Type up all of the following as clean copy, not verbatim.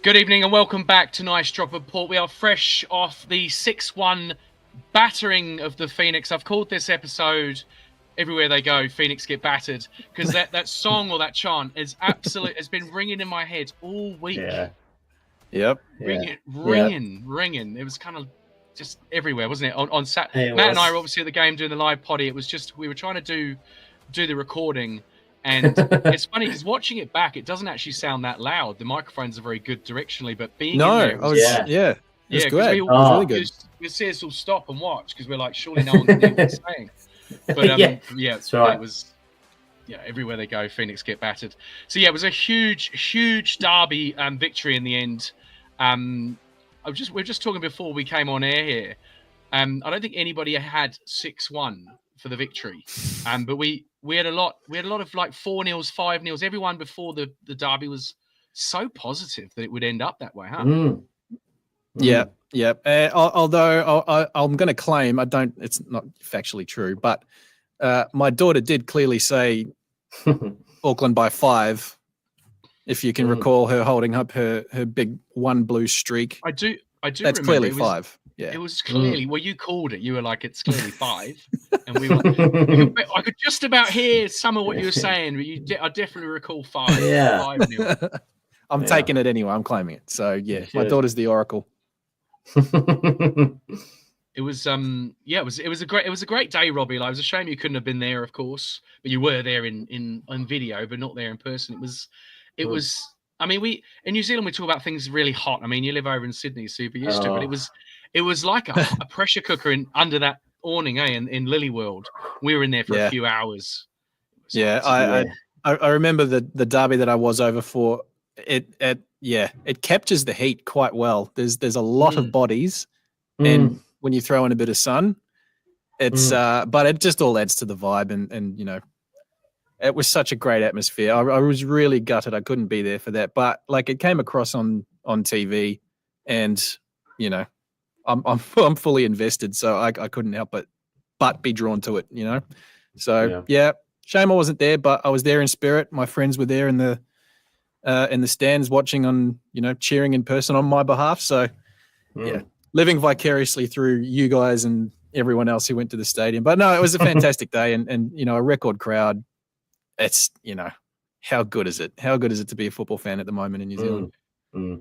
Good evening and welcome back to Nice Drop of Port. We are fresh off the 6-1 battering of the Phoenix. I've called this episode Everywhere They Go, Phoenix Get Battered, because that song or that chant is has been ringing in my head all week. Yeah. Yep. Ringing. It was kind of just everywhere, wasn't it? On Saturday, Matt and I were obviously at the game doing the live potty. It was just, we were trying to do the recording. And it's funny because watching it back, it doesn't actually sound that loud. The microphones are very good directionally, but being in there, it was great. It was really good. You see us all stop and watch because we're like, surely no one can hear what we're saying. But that's right. It was everywhere they go, Phoenix get battered. So it was a huge derby victory in the end. We were just talking before we came on air here. I don't think anybody had 6-1 for the victory, but we had a lot of like 4-0s, 5-0s. Everyone before the derby was so positive that it would end up that way, huh? Yeah. Although I'm going to claim it's not factually true, but my daughter did clearly say Auckland by 5. If you can recall her holding up her big one blue streak. I do. That's clearly 5. Yeah, it was clearly. Well, you called it. You were like, "It's clearly 5," and we were. I could just about hear some of what you were saying, but I definitely recall 5. Yeah, 5-0. I'm taking it anyway. I'm claiming it. So my daughter's the oracle. It was it was a great day, Robbie. Like, it was a shame you couldn't have been there, of course, but you were there in video, but not there in person. It was. I mean, in New Zealand we talk about things really hot. I mean, you live over in Sydney, super used to it, but it was like a pressure cooker under that awning, in Lily World. We were in there for a few hours. I remember the derby that I was over for. It captures the heat quite well. There's a lot of bodies, and when you throw in a bit of sun, it's but it just all adds to the vibe, and it was such a great atmosphere. I was really gutted I couldn't be there for that, but like it came across on TV, and I'm fully invested, so I couldn't help but be drawn to it. So shame I wasn't there, but I was there in spirit. My friends were there in the stands watching on, cheering in person on my behalf. So living vicariously through you guys and everyone else who went to the stadium. But no, it was a fantastic day, and a record crowd. It's how good is it? How good is it to be a football fan at the moment in New Zealand?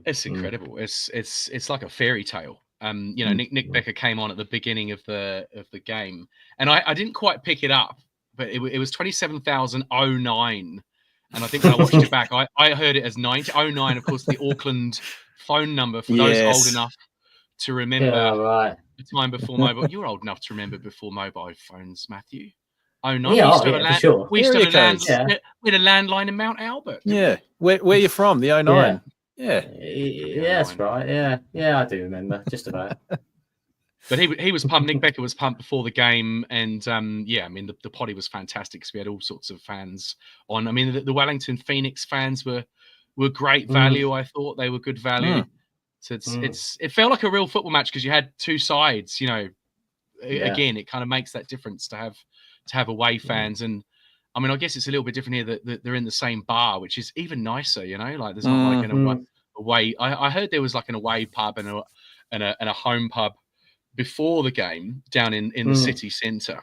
It's incredible. It's like a fairy tale. Nick Becker came on at the beginning of the game, and I didn't quite pick it up, but it was 27,009, and I think when I watched it back, I heard it as 9009. Of course, the Auckland phone number for those old enough to remember the time before mobile. You're old enough to remember before mobile phones, Matthew. 09. We used to have a landline in Mount Albert. Yeah, where are you from? The 09. Yeah, that's right. Yeah, I do remember just about. But he was pumped. Nick Becker was pumped before the game, and I mean the potty was fantastic because we had all sorts of fans on. I mean the Wellington Phoenix fans were great value. I thought they were good value. So it felt like a real football match because you had two sides. Again, it kind of makes that difference to have away fans. And I mean, I guess it's a little bit different here that they're in the same bar, which is even nicer. Like there's not like an away. I heard there was like an away pub and a home pub before the game down in the city centre.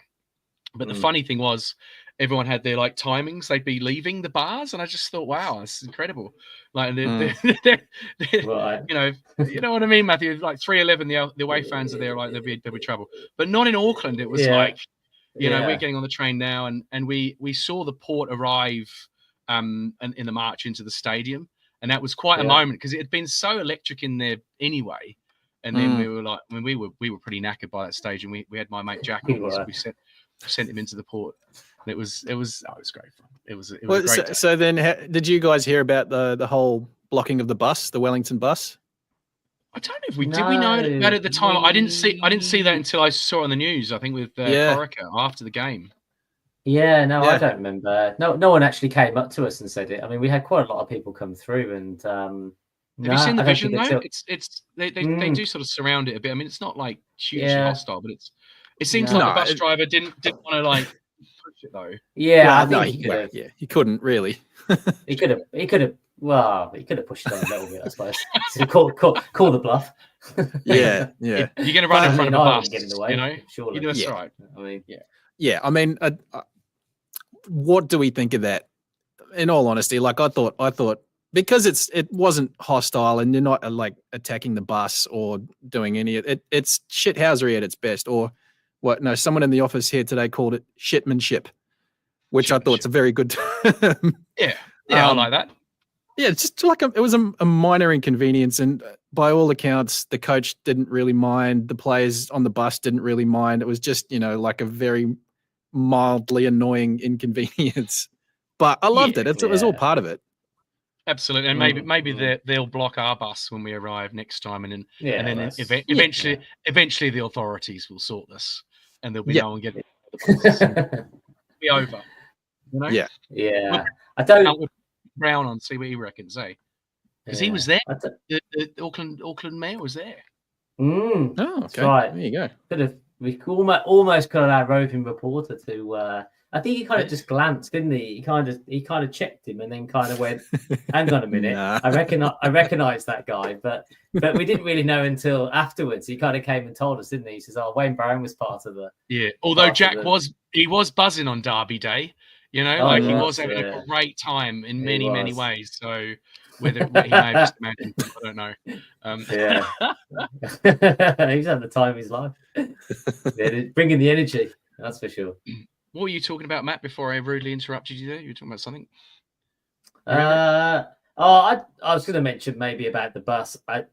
But the funny thing was, everyone had their like timings. They'd be leaving the bars, and I just thought, wow, this is incredible. Like, they're you know what I mean, Matthew? Like 3:11, the away fans are there, like there'll be trouble. But not in Auckland. It was like, we're getting on the train now, and we saw the port arrive, in the march into the stadium, and that was quite a moment because it had been so electric in there anyway. And then we were like, when we were pretty knackered by that stage, and we had my mate Jack on, so we sent him into the port. And it was great fun. It was great. So then, did you guys hear about the whole blocking of the bus, the Wellington bus? I don't know if we did. We know about it at the time. I didn't see that until I saw it on the news. I think with Corica after the game. Yeah, no, I don't remember. No one actually came up to us and said it. I mean, we had quite a lot of people come through, and have you seen the vision though? They do sort of surround it a bit. I mean, it's not like hugely hostile, but it seems like the bus driver didn't want to like push it though. Yeah, he couldn't really. he could have Well, but you could have pushed it on a little bit, I suppose. So call the bluff. Yeah. You're going to run in front of a bus, get in the way, you know? Surely. That's right. I mean, Yeah. I mean, what do we think of that? In all honesty, like I thought because it wasn't hostile and you're not like attacking the bus or doing any of it. It's shithousery at its best, or what? No, someone in the office here today called it shitmanship, which I thought it's a very good term. Yeah, I like that. Yeah, it's just like it was a minor inconvenience, and by all accounts, the coach didn't really mind. The players on the bus didn't really mind. It was just like a very mildly annoying inconvenience. But I loved it. It was all part of it. Absolutely, and maybe they'll block our bus when we arrive next time, and then eventually the authorities will sort this, and there'll be no one getting the bus. Be over. You know? Yeah. I don't. Brown on, see what he reckons, because he was there. The Auckland mayor was there. Oh, okay. That's right. There you go. We almost could have had a roving reporter to. I think he kind of just glanced, didn't he? He kind of checked him and then kind of went, "Hang on a minute, Nah. I recognise that guy," but we didn't really know until afterwards. He kind of came and told us, didn't he? He says, "Oh, Wayne Brown was part of the." Yeah, although Jack was buzzing on Derby Day. He was having a great time in many ways. So whether he may have just imagined, I don't know. He's had the time of his life. Bringing the energy, that's for sure. What were you talking about, Matt? Before I rudely interrupted you there, you were talking about something. I was going to mention maybe about the bus. I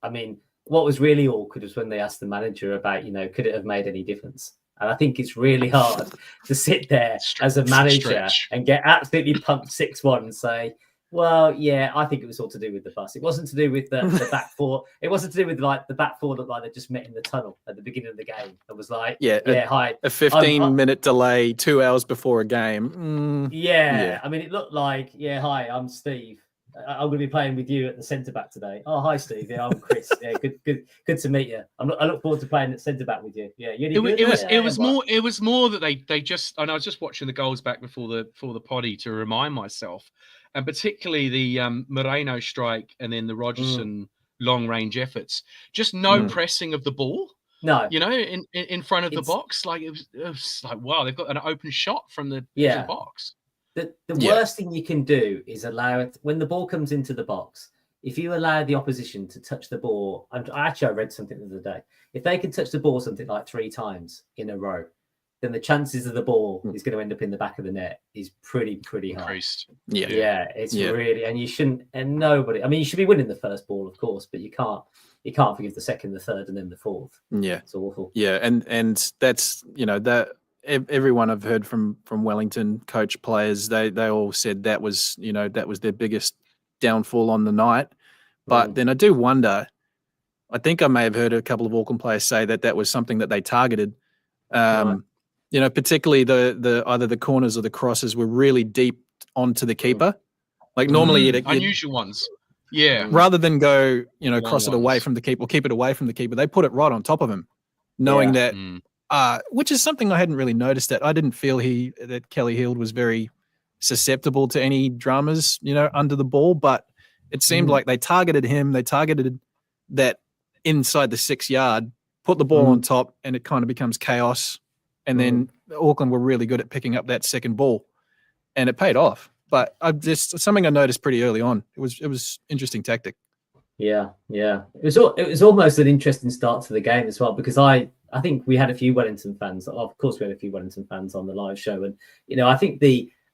mean, what was really awkward was when they asked the manager about, could it have made any difference? And I think it's really hard to sit there as a manager and get absolutely pumped 6-1 and say, well, yeah, I think it was all to do with the bus. It wasn't to do with the back four. It wasn't to do with like the back four looked like they just met in the tunnel at the beginning of the game. It was like, hi. A 15-minute delay, 2 hours before a game. Yeah. I mean, it looked like, hi, I'm Steve. I'm going to be playing with you at the centre back today. Oh, hi, Steve. Yeah, I'm Chris. Yeah, good to meet you. I look forward to playing at centre back with you. Yeah, it was more that they just. And I was just watching the goals back before the potty to remind myself, and particularly the Moreno strike and then the Rogerson long range efforts. Just no pressing of the ball. No, in front of the box. Like it was like, wow, they've got an open shot from the box. The worst thing you can do is allow it when the ball comes into the box. If you allow the opposition to touch the ball, I read something the other day. If they can touch the ball something like 3 times in a row, then the chances of the ball is going to end up in the back of the net is pretty high. Increased. Yeah, it's really, and you shouldn't, and nobody. I mean, you should be winning the first ball, of course, but you can't forgive the second, the third, and then the fourth. Yeah, it's awful. Yeah, and that's that. Everyone I've heard from Wellington coach players, they all said that was their biggest downfall on the night. But then I do wonder. I think I may have heard a couple of Auckland players say that was something that they targeted. Particularly the either the corners or the crosses were really deep onto the keeper. Like normally, unusual ones. Yeah. Rather than go cross it away from the keeper or keep it away from the keeper, they put it right on top of him, knowing that. Which is something I hadn't really noticed. That I didn't feel that Kelly Hield was very susceptible to any dramas, under the ball. But it seemed like they targeted him. They targeted that inside the 6 yard, put the ball on top, and it kind of becomes chaos. And then Auckland were really good at picking up that second ball, and it paid off. But something I noticed pretty early on. It was interesting tactic. Yeah. It was almost an interesting start to the game as well, because I think we had a few Wellington fans. Of course, we had a few Wellington fans on the live show, and I think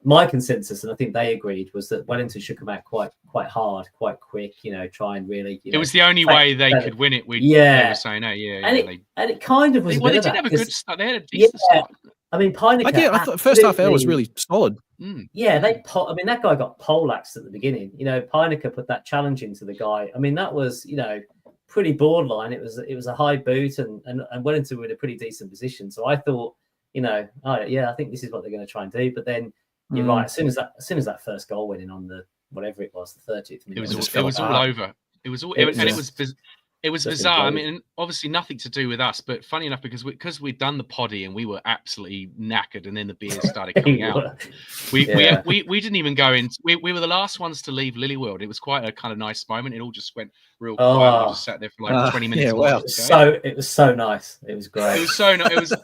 my consensus, and I think they agreed, was that Wellington should come out quite hard, quite quick. Try and really. It was the only way they could win it. They were saying, and it kind of was. They did have a good start. They had a decent start. I mean, Peinecker. I thought first half hour was really solid. Yeah, that guy got poleaxed at the beginning. Peinecker put that challenge into the guy. I mean, that was pretty borderline. It was a high boot, and Wellington were in a pretty decent position. So I thought, I think this is what they're going to try and do. But then you're right. As soon as that first goal went in on the whatever it was, the 30th minute, it was all over. It was all, and it was It was Just bizarre. I imploded. mean, obviously nothing to do with us, but funny enough, because we'd done the poddy and we were absolutely knackered, and then the beers started coming out. We didn't even go in. We were the last ones to leave Lily World. It was quite a kind of nice moment. It all just went real quiet. We just sat there for like 20 minutes. Yeah, wow. It was so nice. It was great. It was so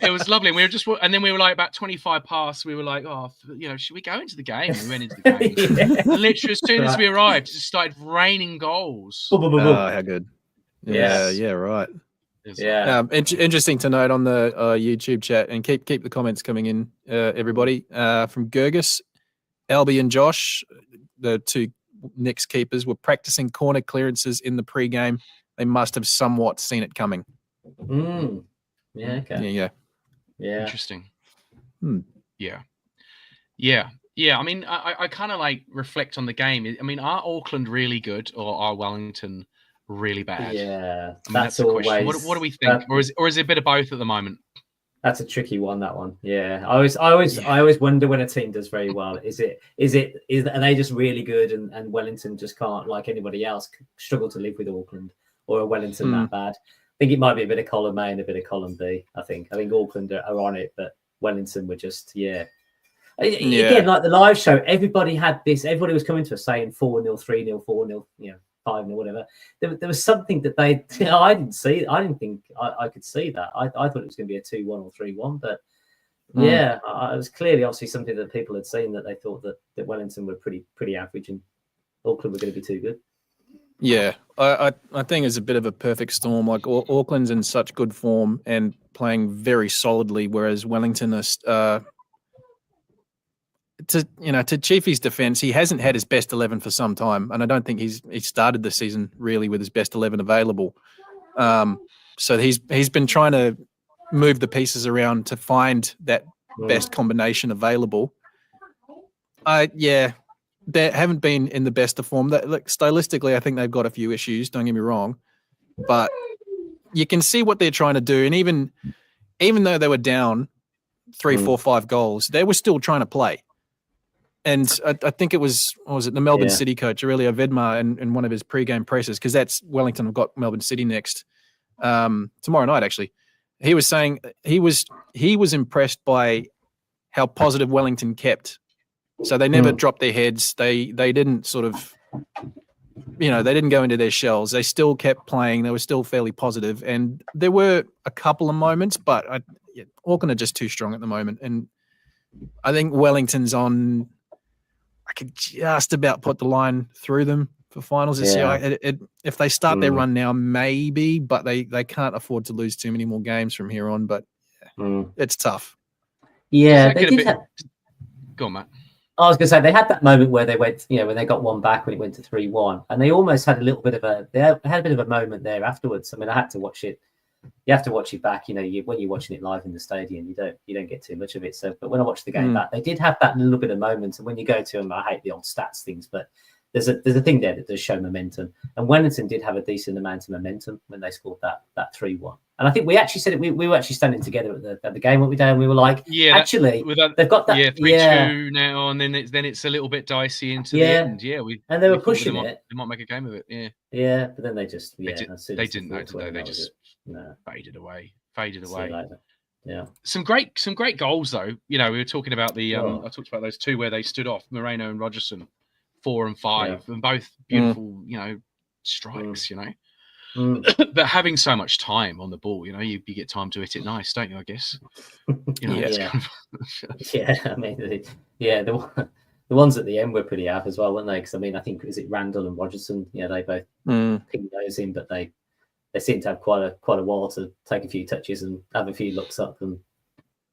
it was lovely. And we were just, and then we were like about 25 past. We were like, oh, should we go into the game? And we went into the game. Yeah. And literally, as soon as we arrived, it just started raining goals. Boom, boom, boom, Oh, boom. how good. Yes. Yeah, right. Yeah. Interesting to note on the YouTube chat, and keep the comments coming in, everybody. From Gergis, Albie and Josh, the two Knicks keepers, were practicing corner clearances in the pre-game. They must have somewhat seen it coming. Yeah, okay. Yeah. Interesting. Yeah. I mean, I kind of like reflect on the game. I mean, are Auckland really good, or are Wellington really bad? Yeah, I mean, that's the question. What do we think? Or is it a bit of both at the moment? That's a tricky one. That one. Yeah, I always wonder when a team does very well. Are they just really good, and Wellington just can't, like anybody else, struggle to live with Auckland, or are Wellington that bad? I think it might be a bit of column A and a bit of column B. I think Auckland are on it, but Wellington were just Again, like the live show, everybody was coming to us saying 4-0, 3-0, 4-0, 5-0, whatever. There was something that I didn't see. I didn't think I could see that. I thought it was going to be a 2-1 or 3-1, but it was clearly obviously something that people had seen, that they thought that Wellington were pretty average and Auckland were going to be too good. Yeah, I think it's a bit of a perfect storm. Like Auckland's in such good form and playing very solidly, whereas Wellington are. To Chiefy's defense, he hasn't had his best 11 for some time, and I don't think he started the season really with his best 11 available. So he's been trying to move the pieces around to find that best combination available. They haven't been in the best of form. Stylistically, I think they've got a few issues. Don't get me wrong, but you can see what they're trying to do, and even though they were down 3, 4, 5 goals, they were still trying to play. And I think it was the Melbourne City coach, Aurelio Vedmar, in one of his pre-game presses, because that's Wellington have got Melbourne City next tomorrow night, actually. He was saying he was impressed by how positive Wellington kept. So they never dropped their heads. They didn't sort of, they didn't go into their shells. They still kept playing. They were still fairly positive. And there were a couple of moments, but Auckland are just too strong at the moment. And I think Wellington's on... I could just about put the line through them for finals this year. If they start their run now, maybe, but they can't afford to lose too many more games from here on. But it's tough. Yeah, Go on, Matt. I was going to say they had that moment where they went, when they got one back when it went to 3-1, and they almost had a bit of a moment there afterwards. I mean, I had to watch it. You have to watch it back, when you're watching it live in the stadium, you don't get too much of it. So, but when I watched the game back, they did have that little bit of moments. And when you go to them, I hate the old stats things, but there's a thing there that does show momentum. And Wellington did have a decent amount of momentum when they scored that 3-1. And I think we actually said it. We were actually standing together at the game what we did, and we were like, they've got that 3-2 now, and then it's a little bit dicey into the end. And they were pushing it. They might make a game of it. Yeah, but then they just they didn't know today. They just faded away. Yeah. Some great goals though. We were talking about the I talked about those two where they stood off, Moreno and Rogerson, 4 and 5, and both beautiful, strikes, But having so much time on the ball, you get time to hit it nice, don't you? I guess. I mean, the ones at the end were pretty apt as well, weren't they? Because I mean, I think is it Randall and Rogerson? They both pinged those in, but they seem to have quite a while to take a few touches and have a few looks up and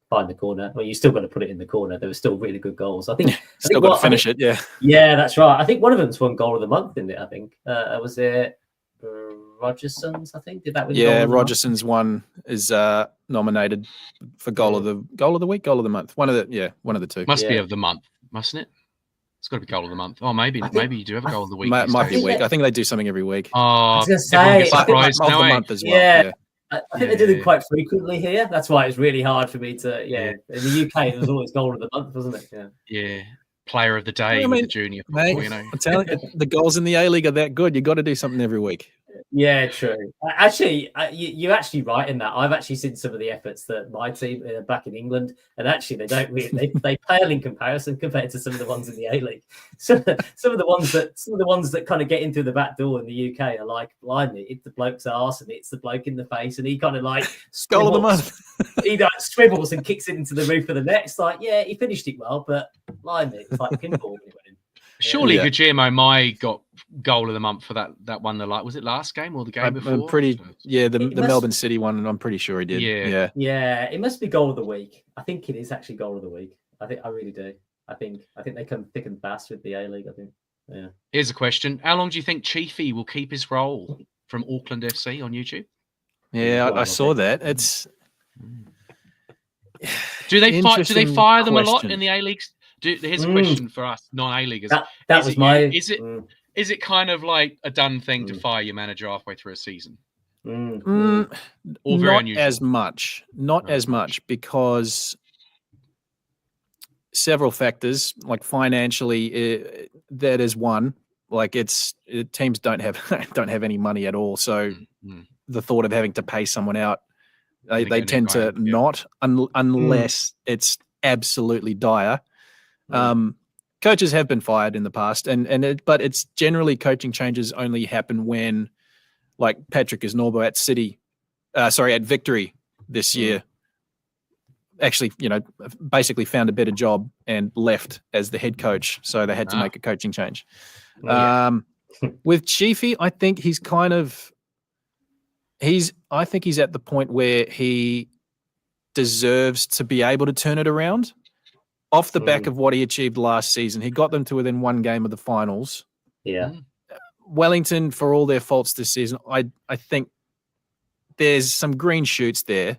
find the corner. Well, you still got to put it in the corner. There were still really good goals. I think still got to finish it. Yeah. Yeah, that's right. I think one of them's won goal of the month, didn't it? I think was it Rogerson's. I think did that win? Yeah, Rogerson's one is nominated for goal of the week, goal of the month. One of the two. Must be of the month, mustn't it? It's got to be goal of the month. Oh, maybe you do have a goal of the week. Might be a week. I think they do something every week. Oh, I was going to say of the month as well. Yeah. I think they do them quite frequently here. That's why it's really hard for me to. In the UK, there was always goal of the month, wasn't it? Yeah. Player of the day with the junior. Mate, I'm telling you, the goals in the A League are that good. You got to do something every week. Yeah, true. Actually, you're actually right in that. I've actually seen some of the efforts that my team back in England, and actually they don't really they pale in comparison compared to some of the ones in the A-League. So some of the ones that kind of get into the back door in the UK are like, blimey, it's the bloke's arse and it's the bloke in the face, and he kind of like Goal of the month. He like scribbles and kicks it into the roof of the net. It's like, yeah, he finished it well, but blimey, it's like pinball when it went in. Surely Guillermo Mai got goal of the month for that one. Was it last game or the game before? The Melbourne City one, and I'm pretty sure he did. Yeah. It must be goal of the week. I think it is actually goal of the week. I really do. I think they come thick and fast with the A-League. I think. Yeah. Here's a question: how long do you think Chiefy will keep his role from Auckland FC on YouTube? Yeah, I saw that. It's. Do they fire them a lot in the A-League? Here's a question for us non-A-Leaguers. Is it kind of like a done thing to fire your manager halfway through a season? Or very unusual? Not as much, because several factors, like financially, that is one. Like teams don't have any money at all, so the thought of having to pay someone out, they tend to not unless it's absolutely dire. Coaches have been fired in the past, but it's generally coaching changes only happen when, like Patrick Isnorbo at Victory this year, actually, basically found a better job and left as the head coach, so they had to make a coaching change. With Chiefy, I think he's at the point where he deserves to be able to turn it around. Off the back of what he achieved last season, he got them to within one game of the finals. Yeah. Wellington, for all their faults this season, I think there's some green shoots there.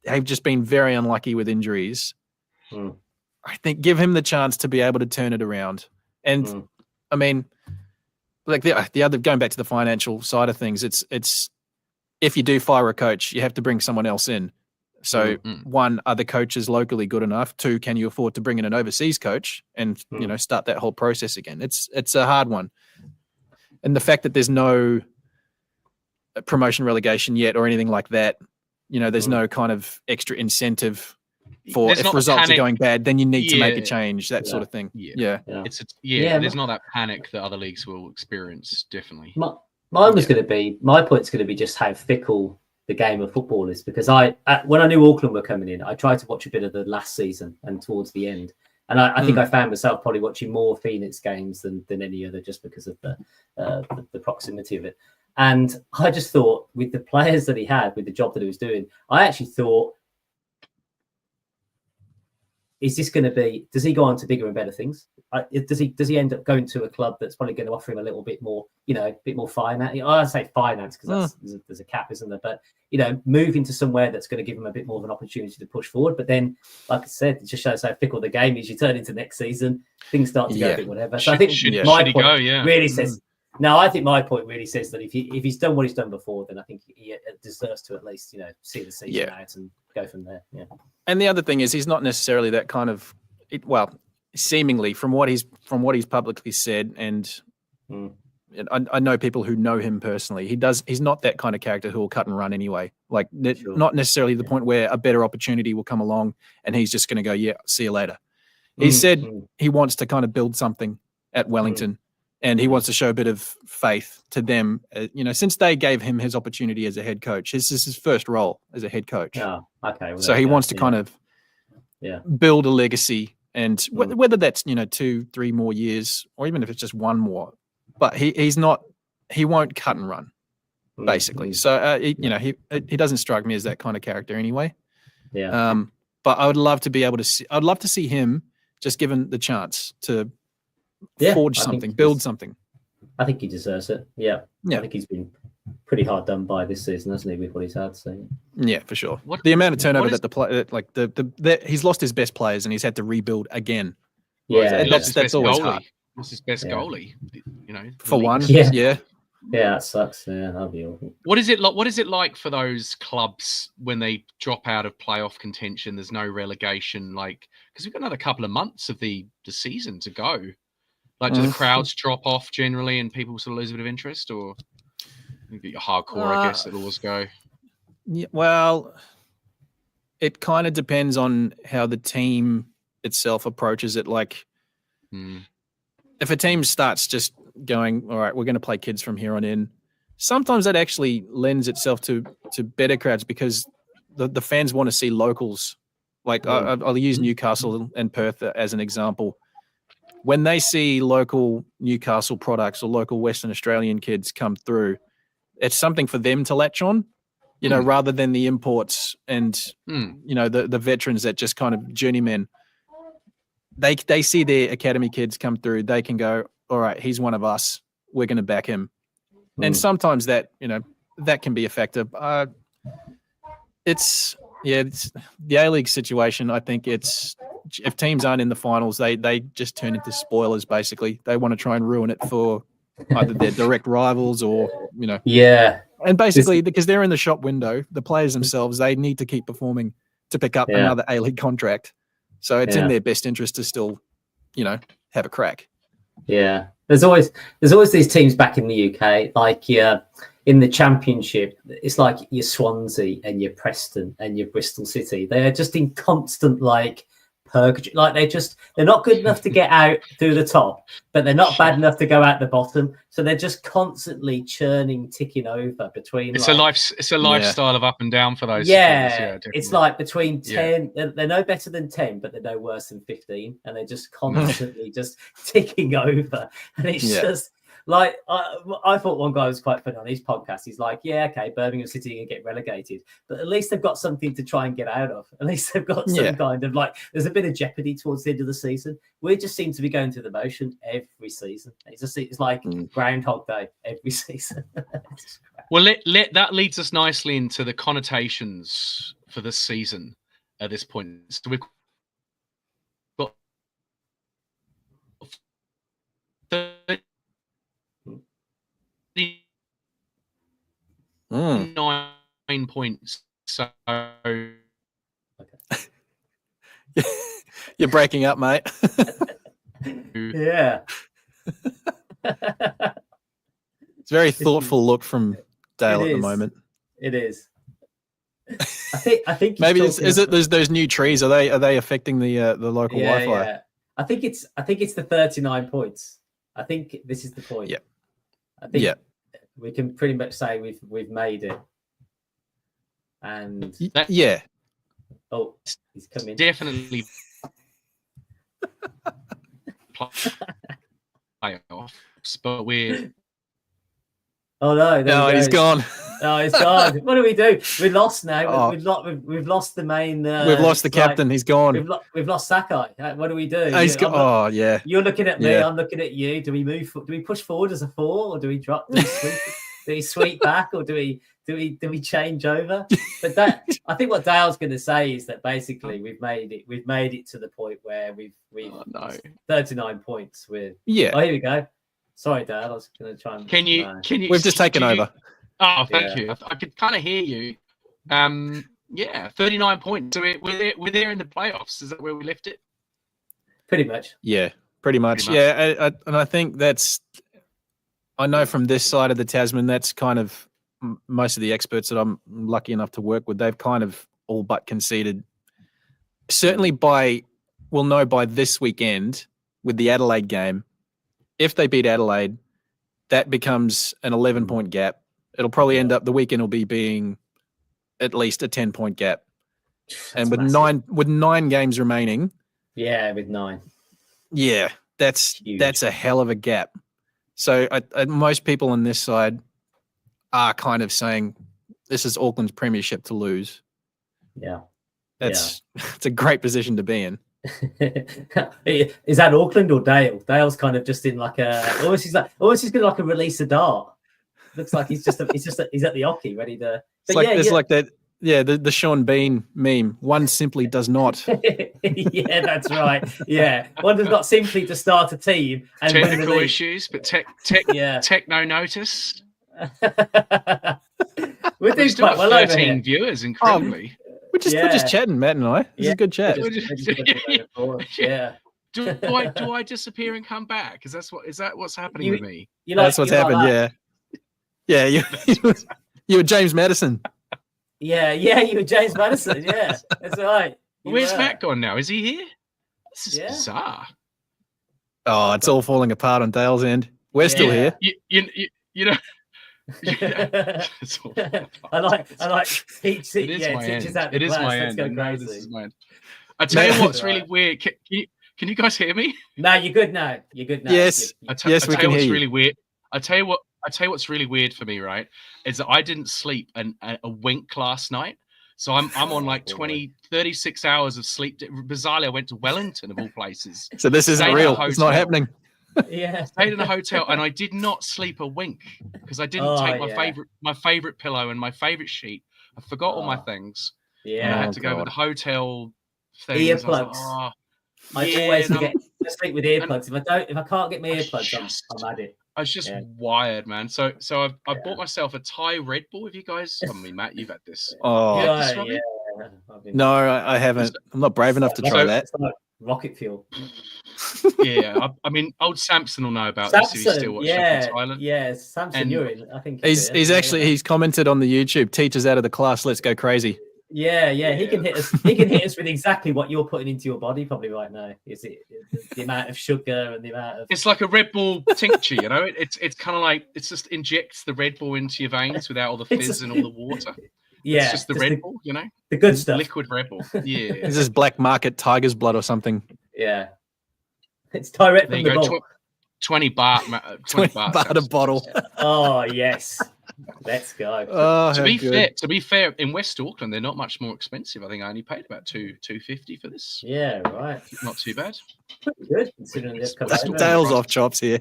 They've just been very unlucky with injuries. I think give him the chance to be able to turn it around. And I mean, like the other, going back to the financial side of things, it's if you do fire a coach, you have to bring someone else in. So one, are the coaches locally good enough? Two, can you afford to bring in an overseas coach and start that whole process again? It's a hard one. And the fact that there's no promotion relegation yet or anything like that, there's no kind of extra incentive for if results are going bad, then you need to make a change, that sort of thing. There's not that panic that other leagues will experience, definitely. My point's going to be just how fickle the game of football is, because when I knew Auckland were coming in, I tried to watch a bit of the last season and towards the end, and I think I found myself probably watching more Phoenix games than any other, just because of the proximity of it. And I just thought, with the players that he had, with the job that he was doing, I actually thought, is this going to be? Does he go on to bigger and better things? Does he end up going to a club that's probably going to offer him a little bit more, a bit more finance? I say finance because there's a cap, isn't there? But moving to somewhere that's going to give him a bit more of an opportunity to push forward. But then, like I said, it just shows how fickle the game is. You turn into next season, things start to go a bit whatever. So I think my point really says. No, I think my point really says that if he's done what he's done before, then I think he deserves to at least see the season out and go from there. Yeah. And the other thing is, he's not necessarily that kind of seemingly from what he's publicly said, and I know people who know him personally. He's not that kind of character who will cut and run anyway. Like not necessarily the point where a better opportunity will come along and he's just going to go, see you later. He said he wants to kind of build something at Wellington. And he wants to show a bit of faith to them, since they gave him his opportunity as a head coach. This is his first role as a head coach. Oh, okay. Well, so he wants to kind of build a legacy, and whether that's 2-3 more years, or even if it's just one more. But he won't cut and run, basically. So he doesn't strike me as that kind of character anyway. Yeah. But I would love to be able to see. I'd love to see him just given the chance to forge something, build something. I think he deserves it. Yeah. I think he's been pretty hard done by this season, hasn't he, with what he's had? So yeah, for sure. The amount of turnover that the play, he's lost his best players and he's had to rebuild again. Yeah, that's always hard. That's his best goalie. For one. Yeah, that sucks. Yeah, that'll be awful. What is it like for those clubs when they drop out of playoff contention? There's no relegation, because we've got another couple of months of the season to go. Do the crowds drop off generally and people sort of lose a bit of interest, or? You get your hardcore, I guess, that always go. Yeah, well, it kind of depends on how the team itself approaches it. Like, if a team starts just going, all right, we're going to play kids from here on in, sometimes that actually lends itself to better crowds because the fans want to see locals. Like, I'll use Newcastle and Perth as an example. When they see local Newcastle products or local Western Australian kids come through, it's something for them to latch on, rather than the imports and, the veterans that just kind of journeymen. They see their academy kids come through. They can go, all right, he's one of us. We're going to back him. And sometimes that, that can be a factor. It's the A-League situation. I think it's, if teams aren't in the finals, they just turn into spoilers, basically. They want to try and ruin it for either their direct rivals or, Yeah. And basically, because they're in the shop window, the players themselves, they need to keep performing to pick up another A-League contract. So it's in their best interest to still, have a crack. Yeah. There's always these teams back in the UK, like in the Championship, it's like your Swansea and your Preston and your Bristol City. They are just in constant purgatory. Like they're not good enough to get out through the top, but they're not bad enough to go out the bottom. So they're just constantly ticking over between. It's a lifestyle of up and down for those. Yeah, it's like between 10. They're no better than 10, but they're no worse than 15, and they're just constantly just ticking over. And it's just like I thought one guy was quite funny on his podcast. He's like, "Yeah, okay, Birmingham City can get relegated, but at least they've got something to try and get out of. At least they've got some kind of there's a bit of jeopardy towards the end of the season. We just seem to be going through the motion every season. It's like Groundhog Day every season." Well, that leads us nicely into the connotations for this season at this point. So we've got 9 points. So you're breaking up, mate. Yeah. It's a very thoughtful look from Dale at the moment. It is. I think maybe is it those new trees? Are they affecting the local Wi-Fi? Yeah. I think it's the 39 points. I think this is the point. Yeah. I think we can pretty much say we've made it. And oh, he's coming. Definitely playoffs, but we're. Oh no! He's gone. Oh, he's gone. What do we do? We lost now. We've lost the main. We've lost the captain. He's gone. We've lost Sakai. What do we do? He's gone. You're looking at me. I'm looking at you. Do we move? Do we push forward as a 4, or do we drop? Do we sweep back, or do we change over? But that, I think what Dale's going to say is that basically we've made it to the point where we've 39 points with. Yeah. Oh, here we go. Sorry, Dale. I was going to try and. Can you? We've just taken over. Oh, thank you. I could kind of hear you. 39 points. So we're there in the playoffs. Is that where we left it? Pretty much. Yeah, pretty much. Yeah, and I think that's. I know from this side of the Tasman, that's kind of most of the experts that I'm lucky enough to work with. They've kind of all but conceded. Certainly we'll know by this weekend with the Adelaide game. If they beat Adelaide, that becomes an 11-point gap. It'll probably end up the weekend will be being at least a 10-point gap. And with massive. 9 games remaining. Yeah, with 9. Yeah, that's a hell of a gap. So most people on this side are kind of saying this is Auckland's premiership to lose. Yeah. It's a great position to be in. Is that Auckland or Dale? Dale's kind of just in almost he's going to release a dart. Looks like he's at the hockey ready to. It's like that. Yeah, the Sean Bean meme. One simply does not. Yeah, that's right. Yeah, one does not simply to start a team and technical issues, but techno notice. We're doing quite well over 13 viewers, incredibly. We're just chatting, Matt and I. This is a good chat. Yeah. Do I disappear and come back? Is that what's happening with me? That's what's happened. Yeah, you were James Madison. Yeah, you were James Madison. Yeah, that's right. Where's Matt gone now? Is he here? This is bizarre. Oh, it's all falling apart on Dale's end. We're still here. You know. Yeah. I like teachers out the It is class. my Let's end. go This is crazy. my end. I tell you what's really weird. Can you guys hear me? No, you're good now. You're good now. Yes. Yes, we can hear you. Really weird. I tell you what's really weird for me, right? Is that I didn't sleep a wink last night. So I'm on like 36 hours of sleep. Bizarrely, I went to Wellington of all places. So this isn't real. It's not happening. Yeah. Stayed in a hotel and I did not sleep a wink because I didn't take my favorite pillow and my favorite sheet. I forgot all my things. Yeah. And I had to go with the hotel things. Earplugs. I always forget to sleep with earplugs. If I can't get my earplugs, I'm at it. I was just wired, man. So I bought myself a Thai Red Bull. Have you guys? I mean, Matt, you've had this. Oh, yeah. No, I haven't. I'm not brave enough to try that. It's like rocket fuel. Yeah, I mean, old Samson will know about this if he's still watching Thailand. Yeah, Samson, you're in. I think he's commented on the YouTube. Teachers out of the class, let's go crazy. Yeah. He can hit us. He can hit us with exactly what you're putting into your body, probably right now. Is it the amount of sugar and the amount of? It's like a Red Bull tincture, you know. It's kind of like it just injects the Red Bull into your veins without all the fizz and all the water. Yeah, it's just the Red Bull, you know, the good stuff, liquid Red Bull. Yeah, this is black market tiger's blood or something. Yeah, it's direct from the bottle. 20 baht, 20 baht a bottle. Oh yes, let's go. Oh, to be fair, in West Auckland they're not much more expensive. I think I only paid about $2.50 for this. Yeah, right. Not too bad. Pretty good considering this. Dale's off chops here.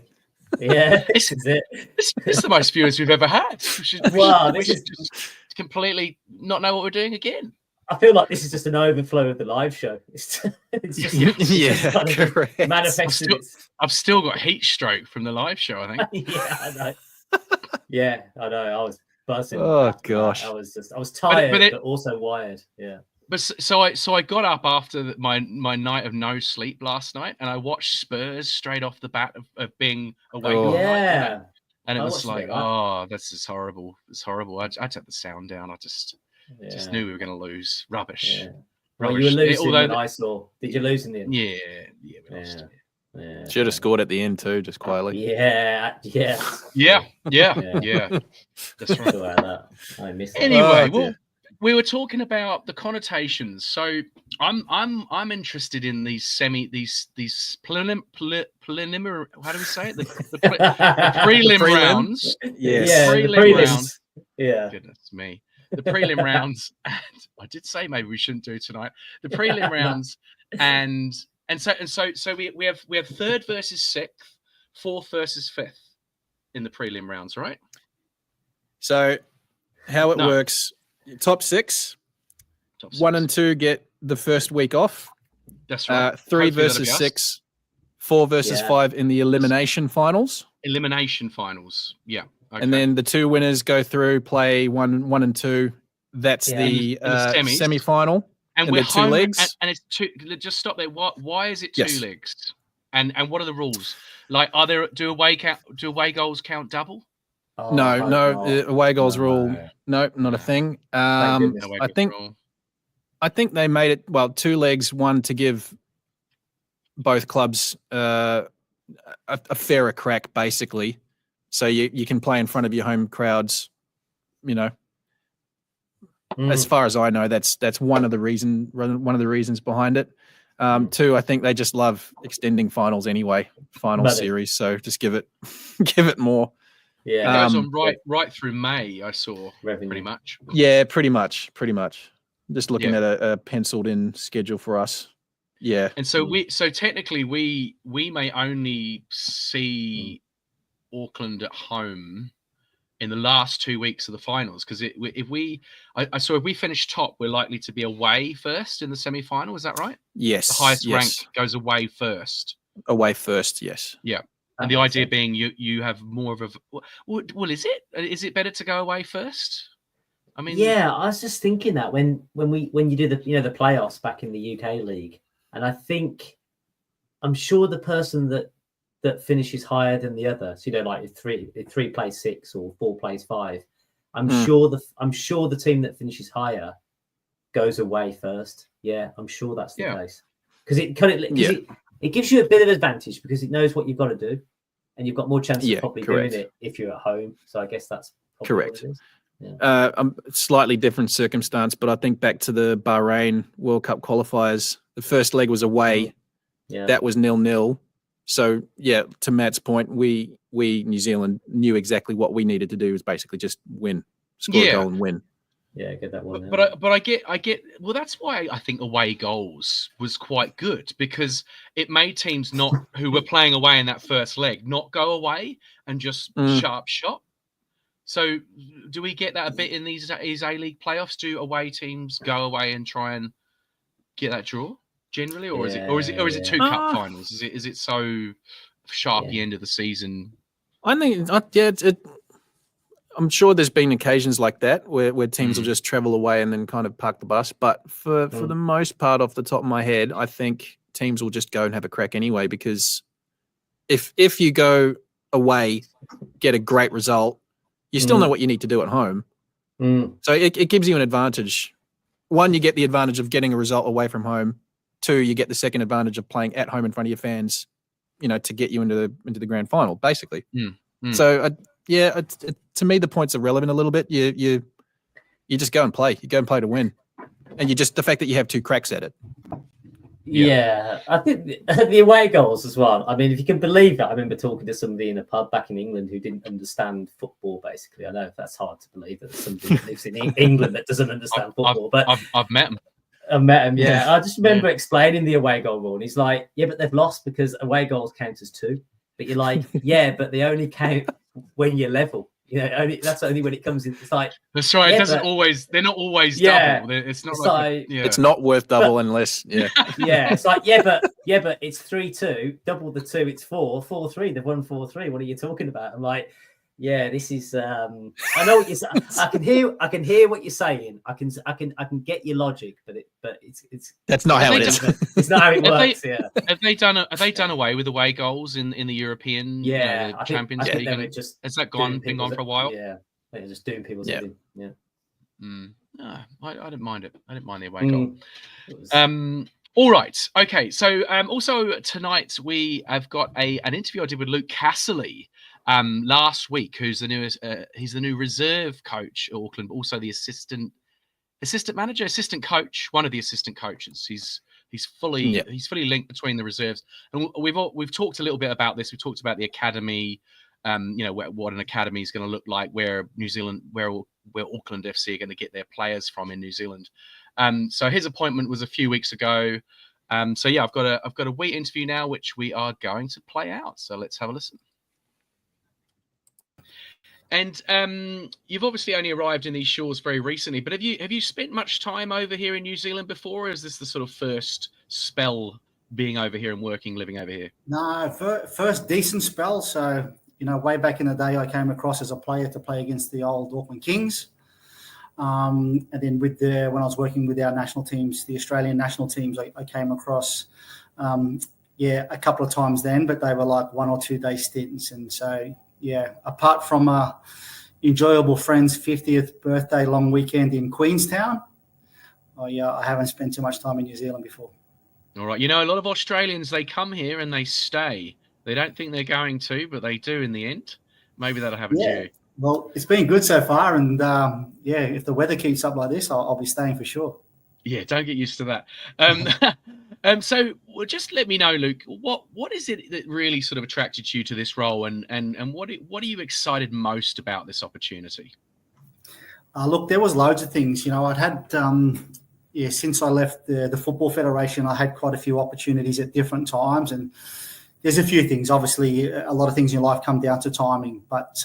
Yeah, this is it. This is the most viewers we've ever had. We should just completely not know what we're doing again. I feel like this is just an overflow of the live show. It's just kind of correct. Manifested. I've still got heat stroke from the live show, I think. Yeah, I know. Yeah, I know. I was buzzing. Oh gosh, I was tired, but also wired. Yeah. But so I got up after my night of no sleep last night, and I watched Spurs straight off the bat of being awake. Oh. Yeah. And it was like, oh, this is horrible. It's horrible. I had the sound down. I just knew we were going to lose. Rubbish. Yeah. Well, you were losing when I saw. Did you lose in the end? Yeah, we lost. Yeah. Should have scored at the end too, just quietly. Yeah. That's right. That. I missed it. Anyway, we were talking about the connotations. So I'm interested in these preliminary. How do we say it? The prelim rounds. Yes. Prelim rounds. Yeah. Goodness me. The prelim rounds. And I did say maybe we shouldn't do tonight. The prelim rounds and so we have third versus sixth, fourth versus fifth in the prelim rounds, right? So how it works. Top six, 1 and 2 get the first week off. That's right. 3 versus 6, 4 versus 5 in the elimination finals. Elimination finals, yeah. Okay. And then the 2 winners go through, play 1 and 2. That's the semi-final. And we're 2 legs. And it's 2. Just stop there. Why is it 2 legs? And what are the rules? Like, do away goals count double? Oh, no, away goals rule. No, not a thing. I think they made it 2 legs, 1 to give both clubs a fairer crack, basically. So you can play in front of your home crowds. You know, as far as I know, that's one of the reasons behind it. 2, I think they just love extending finals anyway, series. So just give it more. Yeah, it goes on right through May. I saw pretty much. Yeah, pretty much. Just looking at a penciled-in schedule for us. Yeah, and so technically we may only see Auckland at home in the last 2 weeks of the finals because if we finish top, we're likely to be away first in the semi-final. Is that right? Yes. The highest rank goes away first. Away first, yes. Yeah. And the idea being you have more of a well, is it better to go away first? I mean, yeah, I was just thinking that when you do the the playoffs back in the UK league, and I'm sure the person that that finishes higher than the other. So like if three plays 6 or 4 plays 5, I'm sure the team that finishes higher goes away first. Yeah, I'm sure that's the case, because it gives you a bit of advantage because it knows what you've got to do, and you've got more chance of probably doing it if you're at home. So I guess that's correct. What it is. Yeah. Slightly different circumstance, but I think back to the Bahrain World Cup qualifiers, the first leg was away. Yeah, that was 0-0. So to Matt's point, we New Zealand knew exactly what we needed to do, was basically just win, score a goal and win. Yeah, get that one. But I get. Well, that's why I think away goals was quite good, because it made teams who were playing away in that first leg not go away and just sharp shot. So, do we get that a bit in these A-League playoffs? Do away teams go away and try and get that draw generally, or is it 2 cup finals? Is it so sharp the end of the season? I think I'm sure there's been occasions like that where teams will just travel away and then kind of park the bus. But for the most part, off the top of my head, I think teams will just go and have a crack anyway, because if you go away, get a great result, you still know what you need to do at home. So it gives you an advantage. One, you get the advantage of getting a result away from home. 2, you get the second advantage of playing at home in front of your fans, to get you into the grand final, basically. So to me, the points are relevant a little bit. You just go and play. You go and play to win, and the fact that you have 2 cracks at it. Yeah, I think the away goals as well. I mean, if you can believe that, I remember talking to somebody in a pub back in England who didn't understand football. Basically, I know that's hard to believe that somebody that lives in England that doesn't understand football. But I've met him. I met him. Yeah, I just remember explaining the away goal rule, and he's like, "Yeah, but they've lost because away goals count as 2." But you're like, "Yeah, but they only count when you're level." That's only when it comes in. It's like that's right. It doesn't always. They're not always double. It's not it's not worth double unless It's like but it's 3-2. Double the 2, it's 4-3. They've won 4-3. What are you talking about? I'm like, this is. I know what you're saying. I can hear what you're saying. I can get your logic, but it's. That's not how it is. It's not how it works. Have they done away with away goals in the European Champions League? Has that been gone for a while? Yeah, they're just doing people's head in. No, I didn't mind it. I didn't mind the away goal. All right. Okay. So also tonight we have got an interview I did with Luke Casserly last week, who's the newest. He's the new reserve coach at Auckland, but also the assistant manager, assistant coach, one of the assistant coaches. He's fully linked between the reserves, and we've talked a little bit about this. We talked about the academy, what an academy is going to look like, where Auckland FC are going to get their players from in New Zealand. So his appointment was a few weeks ago. I've got a wee interview now, which we are going to play out. So let's have a listen. And you've obviously only arrived in these shores very recently, but have you spent much time over here in New Zealand before, or is this the sort of first spell being over here and living over here? No, first decent spell. So, way back in the day, I came across as a player to play against the old Auckland Kings. And then when I was working with our national teams, the Australian national teams, I came across, a couple of times then, but they were like 1 or 2 day stints. And so, apart from a enjoyable friend's 50th birthday long weekend in Queenstown, I haven't spent too much time in New Zealand before. All right. A lot of Australians, they come here and they stay. They don't think they're going to, but they do in the end. Maybe that'll happen to you. Well, it's been good so far, and if the weather keeps up like this, I'll be staying for sure. Yeah, don't get used to that. So, just let me know, Luke. What is it that really sort of attracted you to this role, and what are you excited most about this opportunity? Look, there was loads of things. I'd had since I left the Football Federation, I had quite a few opportunities at different times, and there's a few things. Obviously, a lot of things in your life come down to timing, but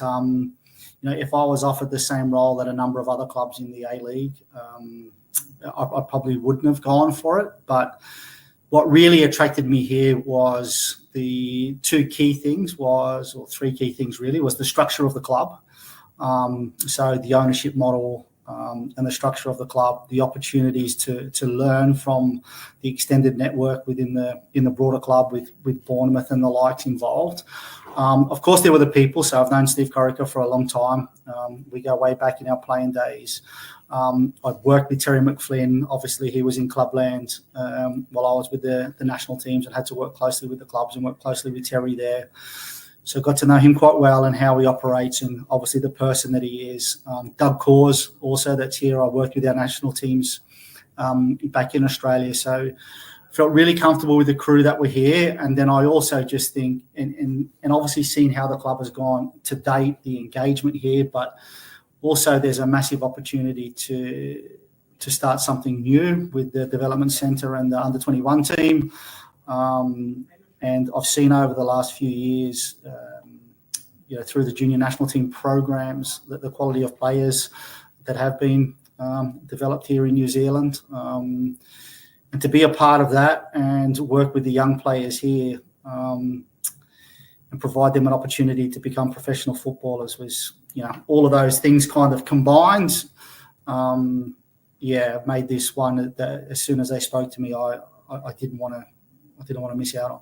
if I was offered the same role that a number of other clubs in the A-League, I probably wouldn't have gone for it. But what really attracted me here was the 3 key things really, was the structure of the club. So the ownership model, and the structure of the club, the opportunities to learn from the extended network within the broader club with Bournemouth and the likes involved. Of course, there were the people. So I've known Steve Corica for a long time. We go way back in our playing days. I've worked with Terry McFlynn. Obviously, he was in Clubland while I was with the national teams and had to work closely with the clubs and work closely with Terry there. So got to know him quite well and how he operates and obviously the person that he is. Doug Cause also that's here. I worked with our national teams back in Australia. So felt really comfortable with the crew that were here. And then I also just think, and obviously seen how the club has gone to date, the engagement here, but also there's a massive opportunity to start something new with the development centre and the under-21 team. And I've seen over the last few years, through the junior national team programs, that the quality of players that have been developed here in New Zealand. And to be a part of that and work with the young players here and provide them an opportunity to become professional footballers was, all of those things kind of combined. Made this one that as soon as they spoke to me, I didn't want to miss out on.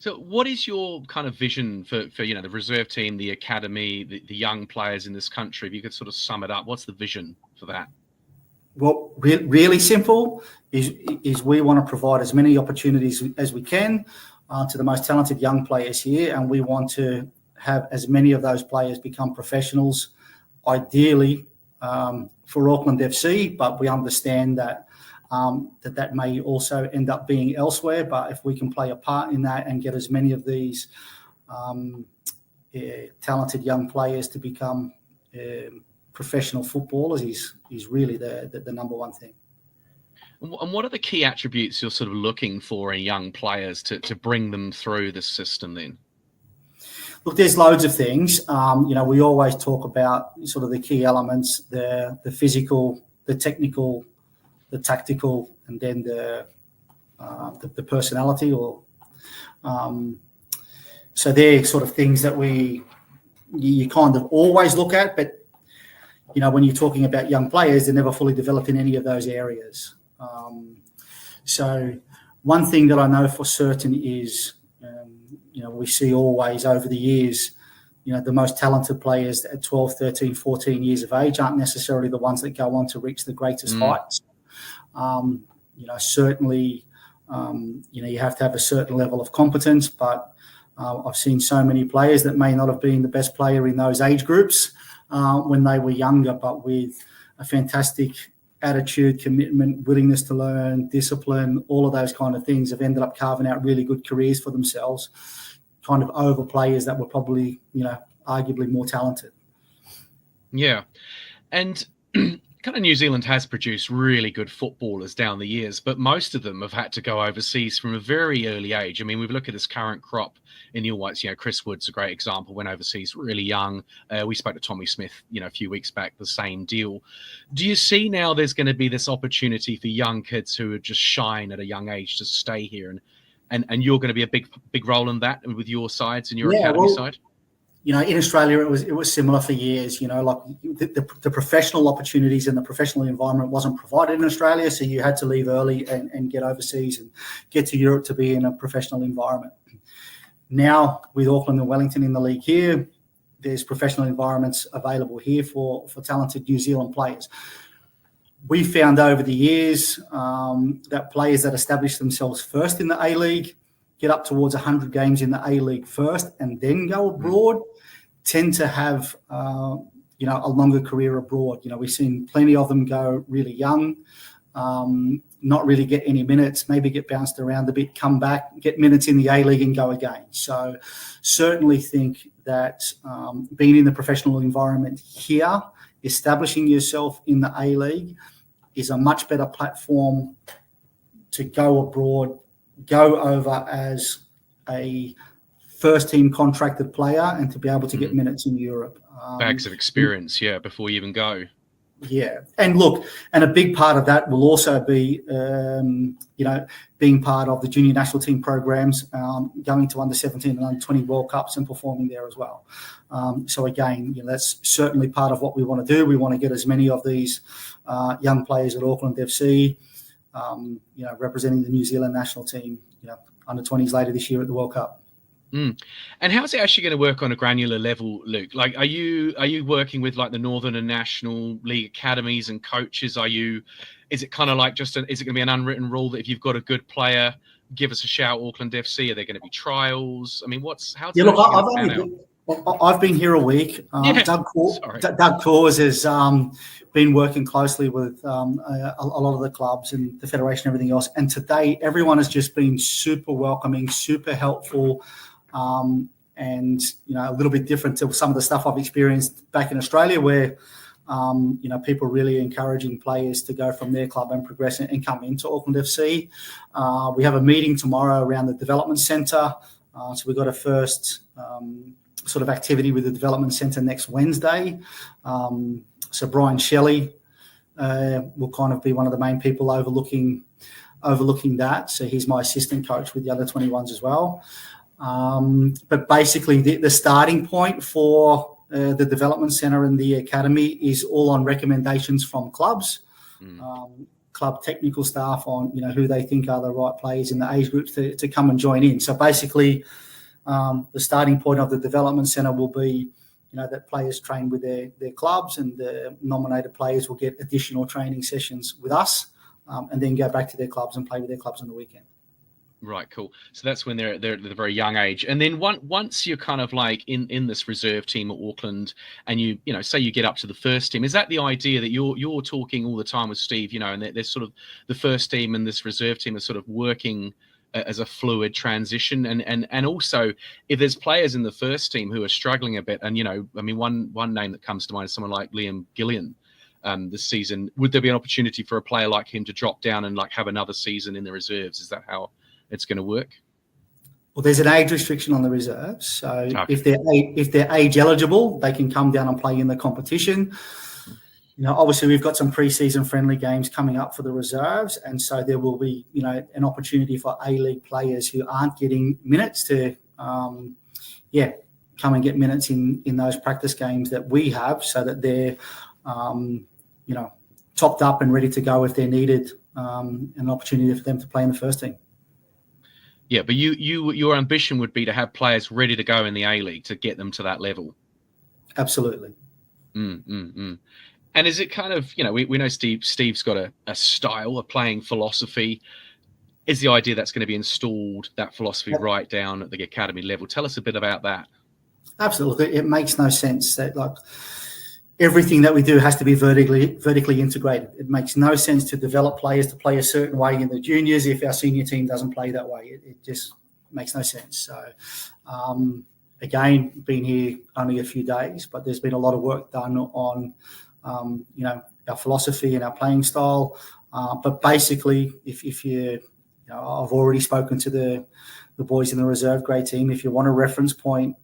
So what is your kind of vision for the reserve team, the academy, the young players in this country? If you could sort of sum it up, what's the vision for that? Well, really simple is we want to provide as many opportunities as we can to the most talented young players here, and we want to have as many of those players become professionals, ideally for Auckland FC, but we understand that that may also end up being elsewhere. But if we can play a part in that and get as many of these talented young players to become professional footballers is really the number one thing. And what are the key attributes you're sort of looking for in young players to bring them through the system then? Look, there's loads of things. We always talk about sort of the key elements, the physical, the technical, the tactical, and then the personality. So they're sort of things that you kind of always look at, but when you're talking about young players, they're never fully developed in any of those areas. So one thing that I know for certain is, we see always over the years, the most talented players at 12, 13, 14 years of age aren't necessarily the ones that go on to reach the greatest heights. Certainly, you have to have a certain level of competence, but I've seen so many players that may not have been the best player in those age groups when they were younger, but with a fantastic attitude, commitment, willingness to learn, discipline, all of those kind of things have ended up carving out really good careers for themselves, kind of over players that were probably, arguably more talented. Yeah. And kind of New Zealand has produced really good footballers down the years, but most of them have had to go overseas from a very early age. I mean, we look at this current crop in the All Whites, Chris Wood's a great example, went overseas really young. We spoke to Tommy Smith, a few weeks back, the same deal. Do you see now there's going to be this opportunity for young kids who would just shine at a young age to stay here? And you're going to be a big role in that with your sides and your academy side? In Australia, it was similar for years. Like the professional opportunities and the professional environment wasn't provided in Australia, so you had to leave early and get overseas and get to Europe to be in a professional environment. Now, with Auckland and Wellington in the league here, there's professional environments available here for talented New Zealand players. We found over the years that players that establish themselves first in the A-League, get up towards 100 games in the A-League first and then go abroad, tend to have a longer career abroad. We've seen plenty of them go really young, not really get any minutes, maybe get bounced around a bit, come back, get minutes in the A-League and go again. So certainly think that being in the professional environment here, establishing yourself in the A-League is a much better platform to go abroad, go over as a first-team contracted player and to be able to get minutes in Europe. Bags of experience, before you even go. Yeah, and look, and a big part of that will also be, being part of the junior national team programs, going to under 17 and under 20 World Cups and performing there as well. So again, that's certainly part of what we want to do. We want to get as many of these young players at Auckland FC, representing the New Zealand national team, under 20s later this year at the World Cup. And how's it actually going to work on a granular level, Luke? Like, are you working with like the Northern and National League academies and coaches? Is it kind of like is it going to be an unwritten rule that if you've got a good player, give us a shout, Auckland FC? Are there going to be trials? I mean, I've been here a week. Doug Cause has been working closely with a lot of the clubs and the federation and everything else. And today, everyone has just been super welcoming, super helpful, and a little bit different to some of the stuff I've experienced back in Australia, where people really encouraging players to go from their club and progress and come into Auckland FC. We have a meeting tomorrow around the development centre. So we've got a first sort of activity with the development centre next Wednesday. So Brian Shelley will kind of be one of the main people overlooking that. So he's my assistant coach with the under 21s as well. But basically the starting point for the development centre and the academy is all on recommendations from clubs, club technical staff on, who they think are the right players in the age groups to come and join in. So basically the starting point of the development centre will be, that players train with their clubs, and the nominated players will get additional training sessions with us, and then go back to their clubs and play with their clubs on the weekend. Right, cool. So that's when they're at a very young age. And then once you're kind of like in this reserve team at Auckland, and you say you get up to the first team, is that the idea that you're talking all the time with Steve, and there's sort of the first team and this reserve team are sort of working as a fluid transition, and also if there's players in the first team who are struggling a bit, and one name that comes to mind is someone like Liam Gillian this season, would there be an opportunity for a player like him to drop down and like have another season in the reserves? Is that how it's going to work? Well, there's an age restriction on the reserves, so if they're age eligible, they can come down and play in the competition. Obviously we've got some pre-season friendly games coming up for the reserves, and so there will be, an opportunity for A-League players who aren't getting minutes to, come and get minutes in those practice games that we have, so that they're, topped up and ready to go if they're needed, an opportunity for them to play in the first team. Yeah, but your ambition would be to have players ready to go in the A-League to get them to that level. Absolutely. And is it kind of, we know Steve's got a style, a playing philosophy. Is the idea that's going to be installed, that philosophy, right down at the academy level? Tell us a bit about that. Absolutely. It makes no sense that everything that we do has to be vertically integrated. It makes no sense to develop players to play a certain way in the juniors if our senior team doesn't play that way. It just makes no sense. So, again, been here only a few days, but there's been a lot of work done on, our philosophy and our playing style. But basically, if you, I've already spoken to the boys in the reserve grade team. If you want a reference point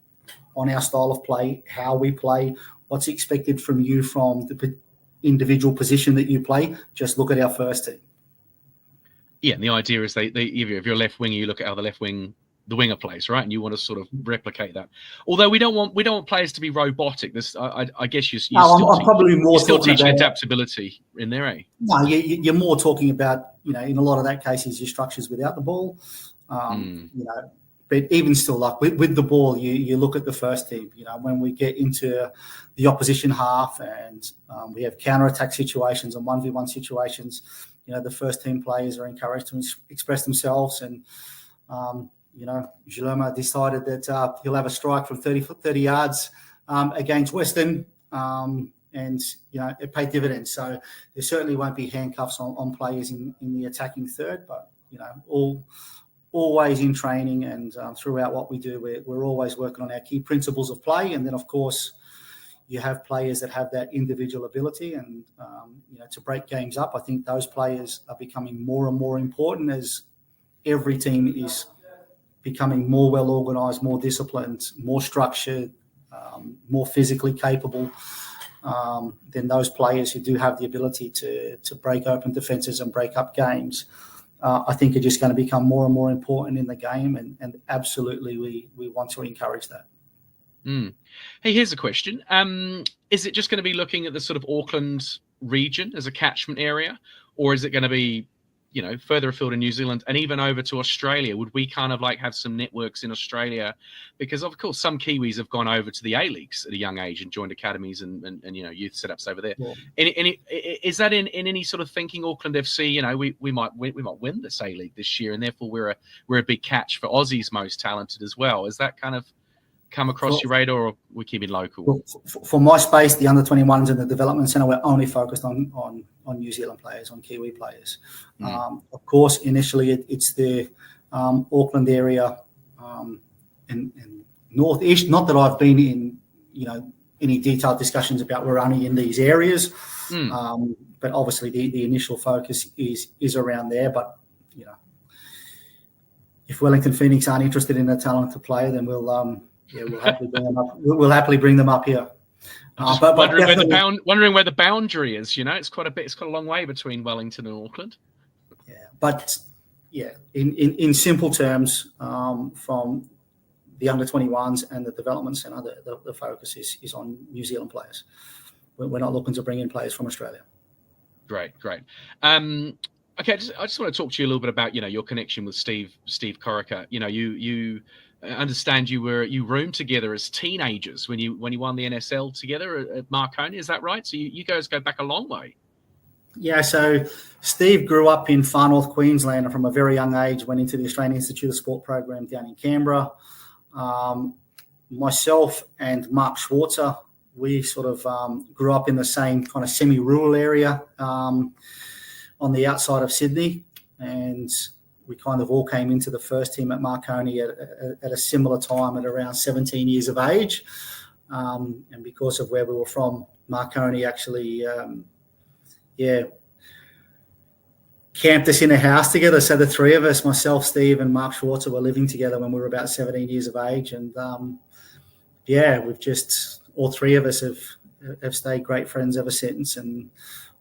on our style of play, how we play, what's expected from you from the individual position that you play, just look at our first team. Yeah, and the idea is if you're a left winger, you look at how the winger plays, right? And you want to sort of replicate that. Although we don't want players to be robotic. I guess you're still teaching adaptability in there, eh? No, you're more talking about, in a lot of that cases, your structures without the ball. But even still, like with the ball, you look at the first team. When we get into the opposition half and we have counter-attack situations and 1v1 situations, the first team players are encouraged to express themselves. And Guillermo decided that he'll have a strike from 30 yards against Western, and it paid dividends. So there certainly won't be handcuffs on players in the attacking third, but always in training and throughout what we do, we're always working on our key principles of play. And then, of course, you have players that have that individual ability and, to break games up. I think those players are becoming more and more important as every team is becoming more well-organised, more disciplined, more structured, more physically capable. then those players who do have the ability to break open defences and break up games, I think are just going to become more and more important in the game, and absolutely we want to encourage that. Hey, here's a question. Is it just going to be looking at the sort of Auckland region as a catchment area, or is it going to be, further afield in New Zealand and even over to Australia? Would we kind of like have some networks in Australia? Because of course some Kiwis have gone over to the A-Leagues at a young age and joined academies and youth setups over there. Yeah. Is that in any sort of thinking? Auckland FC, we might win this A-League this year, and therefore we're a big catch for Aussie's most talented as well. Is that kind of come across your radar, or we're keeping local? For my space, the under-21s and the development centre, we're only focused on New Zealand players, on Kiwi players. Of course, initially it's the Auckland area and northeast. Not that I've been in, any detailed discussions about we're only in these areas, but obviously the initial focus is around there. But if Wellington Phoenix aren't interested in a talented player, then we'll happily bring them up. We'll happily bring them up here. Wondering where the boundary is. It's quite a long way between Wellington and Auckland. Yeah, but in simple terms, from the under-21s and the development centre, the focus is on New Zealand players. We're not looking to bring in players from Australia. Great. Okay, I just want to talk to you a little bit about your connection with Steve Corica. You understand you roomed together as teenagers when you won the NSL together at Marconi. Is that right? So you guys go back a long way. Yeah, so Steve grew up in far north Queensland and from a very young age went into the Australian Institute of Sport program down in Canberra. Myself and Mark Schwarzer, we sort of grew up in the same kind of semi-rural area on the outside of Sydney, and we kind of all came into the first team at Marconi at a similar time at around 17 years of age. And because of where we were from, Marconi actually, camped us in a house together. So the three of us, myself, Steve and Mark Schwarzer, were living together when we were about 17 years of age. And we've just, all three of us have stayed great friends ever since, and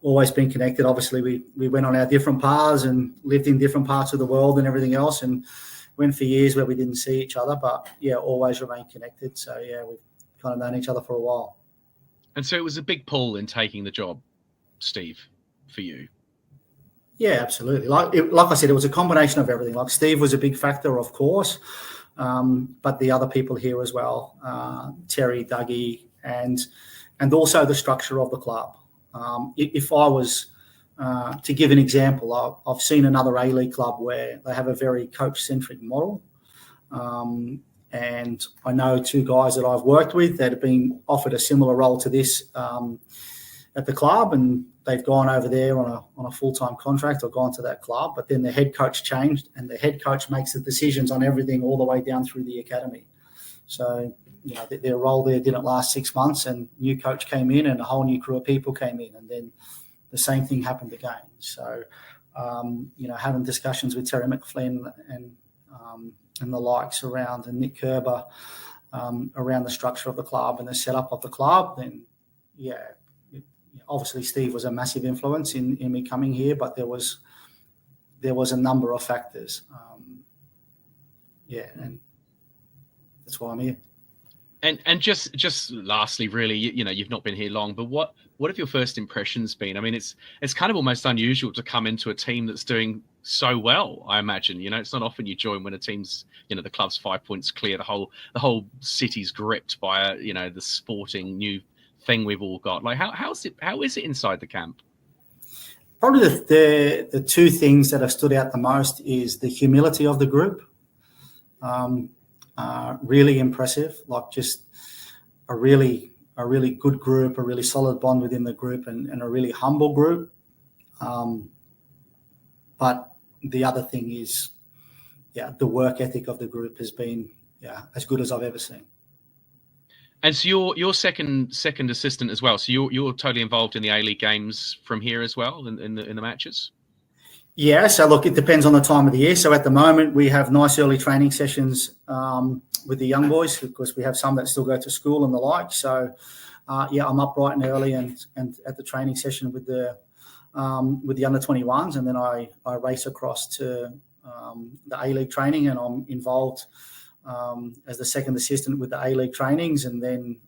always been connected. Obviously, we went on our different paths and lived in different parts of the world and everything else, and went for years where we didn't see each other, but always remained connected. So we've kind of known each other for a while. And so it was a big pull in taking the job, Steve, for you. Yeah, absolutely. Like I said, it was a combination of everything. Like Steve was a big factor, of course, but the other people here as well, Terry, Dougie, and also the structure of the club. If I was to give an example, I've seen another A-League club where they have a very coach-centric model. And I know two guys that I've worked with that have been offered a similar role to this at the club, and they've gone over there on a full-time contract or gone to that club. But then the head coach changed, and the head coach makes the decisions on everything all the way down through the academy. So their role there didn't last 6 months, and new coach came in and a whole new crew of people came in, and then the same thing happened again. So, having discussions with Terry McFlynn and the likes around, and Nick Kerber around the structure of the club and the setup of the club, then obviously Steve was a massive influence in me coming here, but there was a number of factors. And that's why I'm here. And just lastly, really, you've not been here long, but what have your first impressions been? I mean, it's kind of almost unusual to come into a team that's doing so well. I imagine, it's not often you join when a team's, the club's 5 points clear. The whole city's gripped by the sporting new thing we've all got. Like, how is it inside the camp? Probably the two things that have stood out the most is the humility of the group. Really impressive, like just a really good group, a really solid bond within the group, and a really humble group. But the other thing is, the work ethic of the group has been as good as I've ever seen. And so you're second assistant as well. So you're totally involved in the A-League games from here as well in the matches. Yeah, so look, it depends on the time of the year. So at the moment, we have nice early training sessions with the young boys, because we have some that still go to school and the like. So I'm up bright and early and at the training session with the under 21s, and then I race across to the A-League training, and I'm involved as the second assistant with the A-League trainings. And then,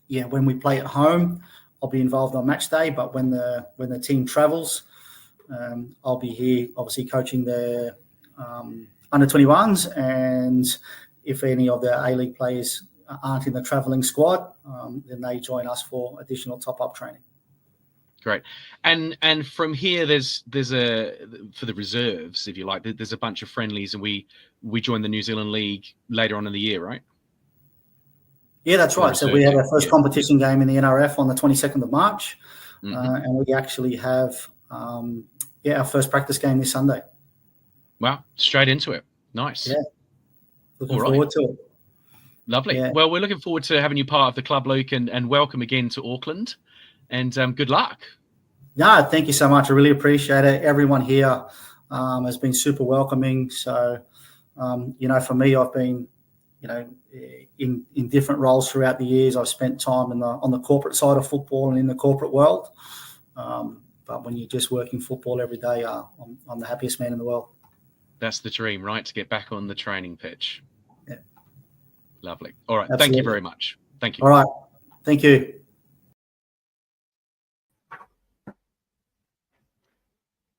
when we play at home, I'll be involved on match day. But when the team travels, I'll be here, obviously coaching the under 21s. And if any of the A-League players aren't in the travelling squad, then they join us for additional top-up training. Great. And from here, there's a, for the reserves, if you like, there's a bunch of friendlies, and we join the New Zealand League later on in the year, right? Yeah, that's right. So we have our first competition game in the NRF on the 22nd of March, and we actually have our first practice game this Sunday. Wow, straight into it. Nice. Yeah, looking forward to it. Lovely. Yeah. Well, we're looking forward to having you part of the club, Luke, and welcome again to Auckland. And good luck. Yeah, thank you so much. I really appreciate it. Everyone here has been super welcoming. So, for me, I've been, in different roles throughout the years. I've spent time on the corporate side of football and in the corporate world. But when you're just working football every day, I'm the happiest man in the world. That's the dream, right? To get back on the training pitch. Yeah. Lovely. All right. Absolutely. Thank you very much. Thank you. All right. Thank you.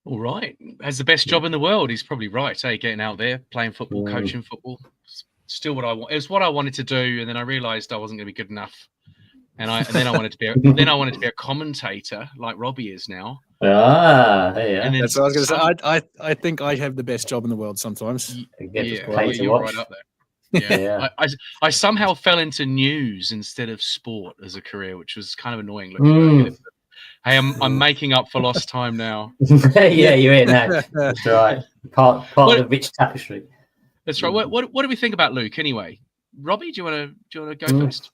All right. Has the best job in the world. He's probably right. Hey, getting out there, playing football, coaching football. Still what I want. It was what I wanted to do, and then I realised I wasn't going to be good enough. And then I wanted to be a commentator like Robbie is now. Yeah. And then That's what I was going to say. I think I have the best job in the world sometimes. You're right up there. Yeah. I somehow fell into news instead of sport as a career, which was kind of annoying. Looking back at it. Hey, I'm making up for lost time now. Yeah, you're in now. That's right. Part of the rich tapestry. That's right. What do we think about Luke anyway? Robbie, do you want to go first?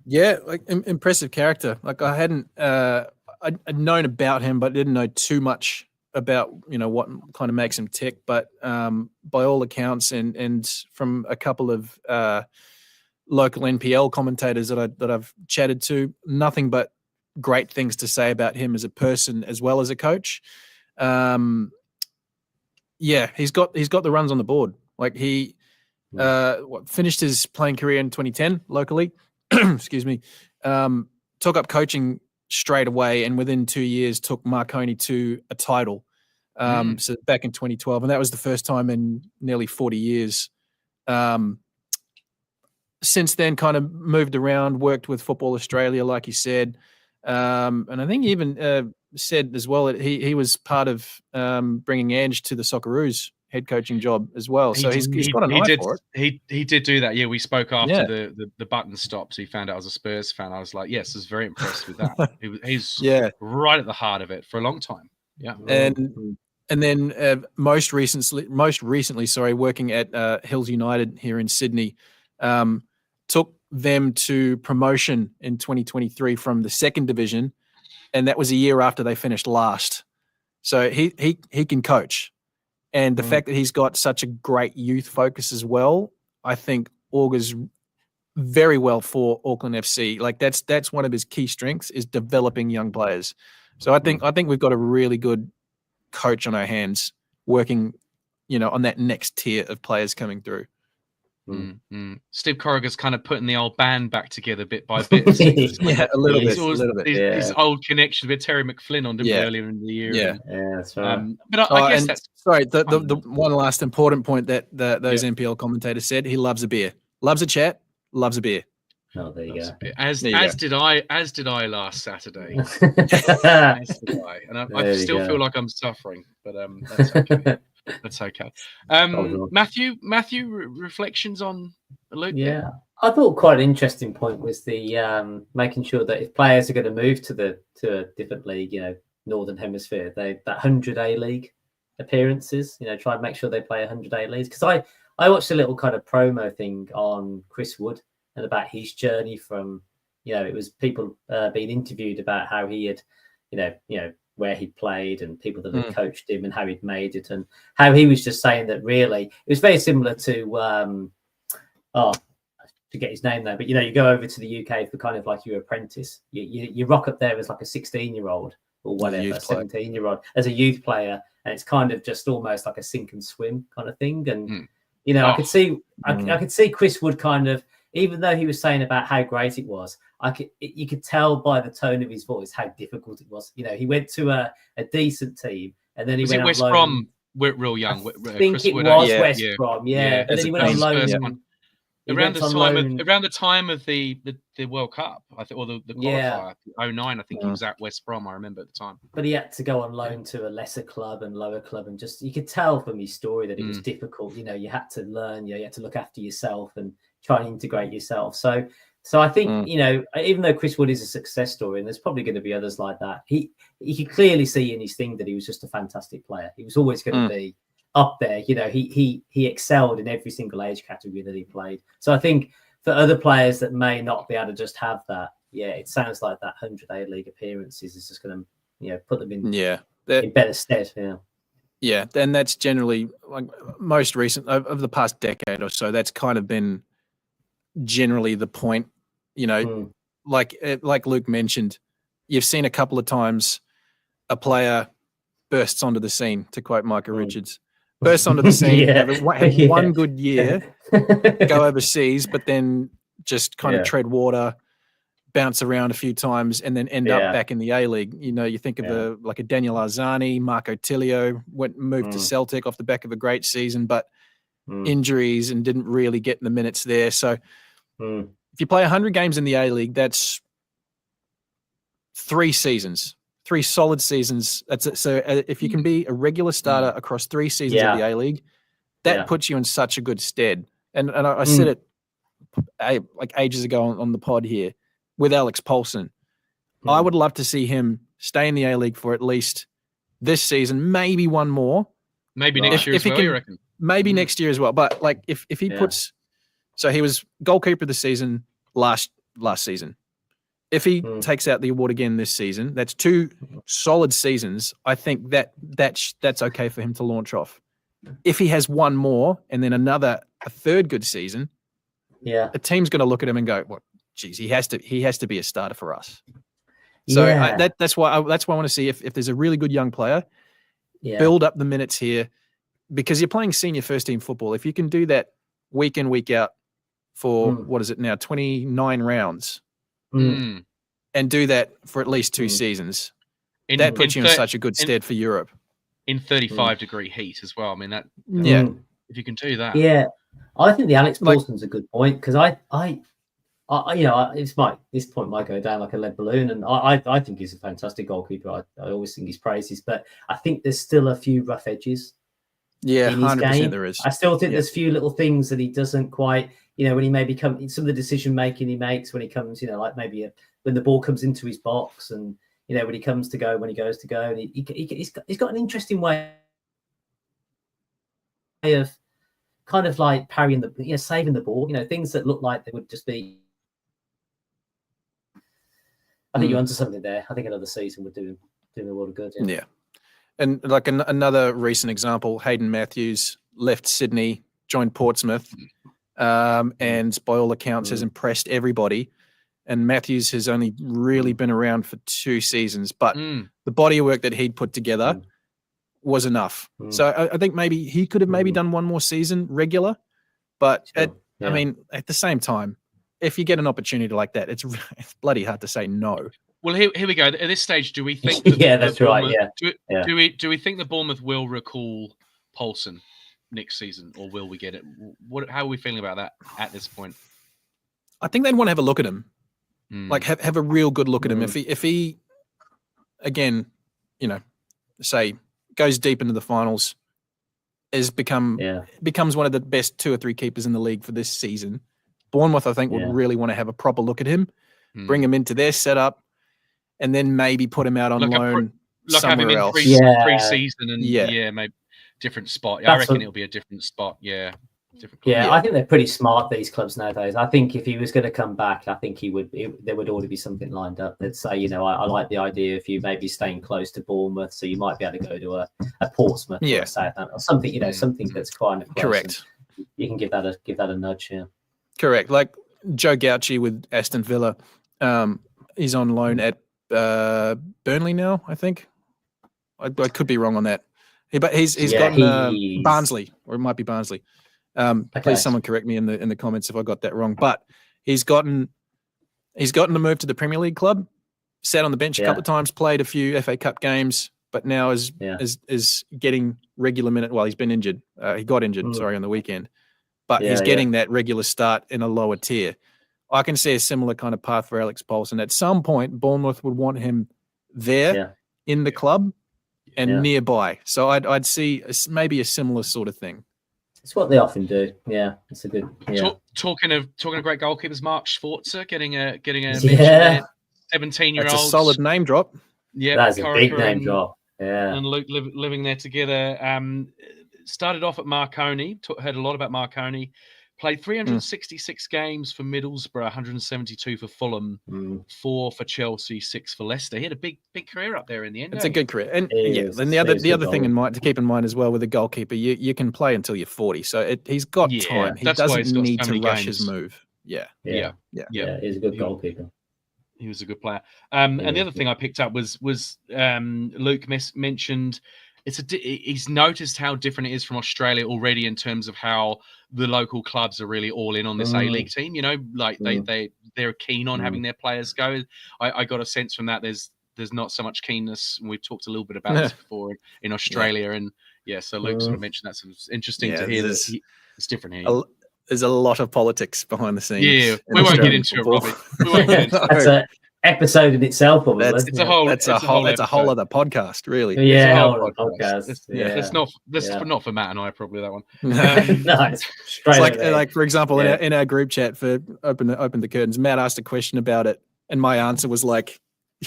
Yeah, like impressive character. Like I hadn't I'd known about him, but didn't know too much about what kind of makes him tick. But by all accounts, and from a couple of local NPL commentators that I've chatted to, nothing but great things to say about him as a person as well as a coach. He's got the runs on the board. Like he finished his playing career in 2010 locally. Excuse me. Took up coaching straight away, and within 2 years took Marconi to a title. So back in 2012, and that was the first time in nearly 40 years. Since then, kind of moved around, worked with Football Australia, like he said. And I think he even said as well that he was part of bringing Ange to the Socceroos head coaching job as well. So he's got an eye for it. He did do that. Yeah, we spoke after the button stopped. So he found out I was a Spurs fan. I was like, yes, I was very impressed with that. He's right at the heart of it for a long time. Yeah. And then most recently, working at Hills United here in Sydney, took them to promotion in 2023 from the second division, and that was a year after they finished last. So he can coach, and the fact that he's got such a great youth focus as well, I think augurs very well for Auckland FC. Like that's one of his key strengths, is developing young players. So I think we've got a really good coach on our hands, working on that next tier of players coming through. Steve Corrigan's kind of putting the old band back together bit by bit. A little bit. His old connection with Terry McFlynn on earlier in the year. Yeah, that's right. But I guess that's sorry. The one last important point that those NPL commentators said: he loves a beer, loves a chat, loves a beer. Oh, there you go. As did I last Saturday. As did I, and I still feel like I'm suffering, but that's okay. That's okay. Matthew, reflections on Luke? Yeah, I thought quite an interesting point was the making sure that if players are going to move to a different league, Northern Hemisphere, that 100 A-League appearances, try and make sure they play 100 A-Leagues. Because I watched a little kind of promo thing on Chris Wood and about his journey from, it was people being interviewed about how he had, where he played and people that had coached him and how he'd made it, and how he was just saying that really it was very similar to to get his name there. But you go over to the UK for kind of like your apprentice. You rock up there as like a 16-year-old or whatever, a 17-year-old as a youth player, and it's kind of just almost like a sink and swim kind of thing. And I could see I could see Chris Wood kind of, even though he was saying about how great it was, you could tell by the tone of his voice how difficult it was. He went to a decent team, and then he went on West loan. Brom. We're real young. I think Chris it Wood, was West Brom, and then he went on loan. Around the time of the World Cup, I think, or the qualifier, 09, I think he was at West Brom. I remember at the time. But he had to go on loan to a lesser club and lower club, and just you could tell from his story that it was difficult. You had to learn. You had to look after yourself and try and integrate yourself. So I think even though Chris Wood is a success story, and there's probably going to be others like that, he could clearly see in his thing that he was just a fantastic player. He was always going to be up there. He excelled in every single age category that he played. So I think for other players that may not be able to just have that, it sounds like that 100 A-League appearances is just going to put them in better stead. Yeah, and that's generally like most recent over the past decade or so. That's kind of been generally the point. Like Luke mentioned, you've seen a couple of times a player bursts onto the scene, to quote Micah Richards. Burst onto the scene, have one good year, go overseas, but then just kind of tread water, bounce around a few times, and then end up back in the A-League. You think of a Daniel Arzani, Marco Tilio, moved to Celtic off the back of a great season, but injuries and didn't really get in the minutes there. So if you play 100 games in the A-League, that's 3 seasons. 3 solid seasons. That's it. So if you can be a regular starter across 3 seasons of the A-League, that puts you in such a good stead. And I said it like ages ago on the pod here with Alex Paulson. I would love to see him stay in the A-League for at least this season, maybe one more. Maybe next year as well, you reckon? Maybe next year as well. But like if he puts, so he was goalkeeper of the season last season. If he takes out the award again this season, that's 2 solid seasons. I think that's okay for him to launch off. If he has one more and then a third good season, a team's going to look at him and go, "Well, geez, he has to be a starter for us." So that's why I want to see if there's a really good young player, build up the minutes here, because you're playing senior first team football. If you can do that week in, week out for what is it now, 29 rounds. And do that for at least 2 seasons. That puts you in such a good stead for Europe. In 35-degree heat as well. I mean, that if you can do that. Yeah, I think the Alex Paulson's a good point, because this point might go down like a lead balloon, and I think he's a fantastic goalkeeper. I always sing his praises, but I think there's still a few rough edges. Yeah, 100% game. there is. I still think there's a few little things that he doesn't quite, when he maybe some of the decision making he makes when he comes, like maybe when the ball comes into his box, and when he comes to go, when he goes to go, and he's got an interesting way of kind of like parrying the, saving the ball, things that look like they would just be. I think you're onto something there. I think another season would do a lot of good. Yeah. And like another recent example, Hayden Matthews left Sydney, joined Portsmouth, and by all accounts has impressed everybody. And Matthews has only really been around for 2 seasons, but the body of work that he'd put together was enough. So I think maybe he could have maybe done one more season regular, but at the same time, if you get an opportunity like that, it's bloody hard to say no. Well, here we go. At this stage, do we think? That's right. Yeah. Do we think the Bournemouth will recall Paulson next season, or will we get it? How are we feeling about that at this point? I think they'd want to have a look at him, like have a real good look at him. If he again, say goes deep into the finals, becomes one of the best 2 or 3 keepers in the league for this season. Bournemouth, I think, would really want to have a proper look at him, bring him into their setup, and then maybe put him out on loan somewhere else. Pre-season and maybe different spot. I reckon it'll be a different spot. Yeah. Different club. I think they're pretty smart, these clubs nowadays. I think if he was going to come back, I think there would already be something lined up that say, I like the idea of you maybe staying close to Bournemouth, so you might be able to go to a Portsmouth or a Southampton or something, something that's kind of close. Correct. You can give that a nudge. Yeah. Correct. Like Joe Gauci with Aston Villa. He's on loan at Burnley now, I think. I could be wrong on that. But he's gotten Barnsley, or it might be Barnsley. Please, someone correct me in the comments if I got that wrong. But he's gotten the move to the Premier League club. Sat on the bench a couple of times, played a few FA Cup games, but now is getting regular minute. Well, he's been injured. He got injured, on the weekend. But he's getting that regular start in a lower tier. I can see a similar kind of path for Alex Paulson. At some point, Bournemouth would want him there in the club and nearby. So I'd see maybe a similar sort of thing. It's what they often do. Yeah, it's a good. Yeah. Talking of great goalkeepers, Mark Schwarzer getting a mention. 17-year-old. That's a solid name drop. Yeah, that's a big name drop. Yeah, and Luke living there together. Started off at Marconi. Heard a lot about Marconi. Played 366 games for Middlesbrough, 172 for Fulham, 4 for Chelsea, 6 for Leicester. He had a big career up there in the end. It's a good career, and then the other thing to keep in mind as well with a goalkeeper, you can play until you're 40, so he's got time. He doesn't need to rush his move. Yeah. He's a good goalkeeper. He was a good player. And the other thing I picked up was Luke mentioned he's noticed how different it is from Australia already in terms of how the local clubs are really all in on this A-League team. You know, like they're keen on having their players go. I got a sense from that there's not so much keenness. And we've talked a little bit about this before in Australia. And so Luke sort of mentioned that. So it's interesting to hear that it's different here. There's a lot of politics behind the scenes. Yeah, we won't get into it, Robbie. We won't get into it. That's an episode in itself, probably. It's a whole other podcast, really. Yeah, whole podcast. It's not for Matt and I, probably that one. No, it's straight. It's like for example, in our group chat for open the curtains, Matt asked a question about it, and my answer was like,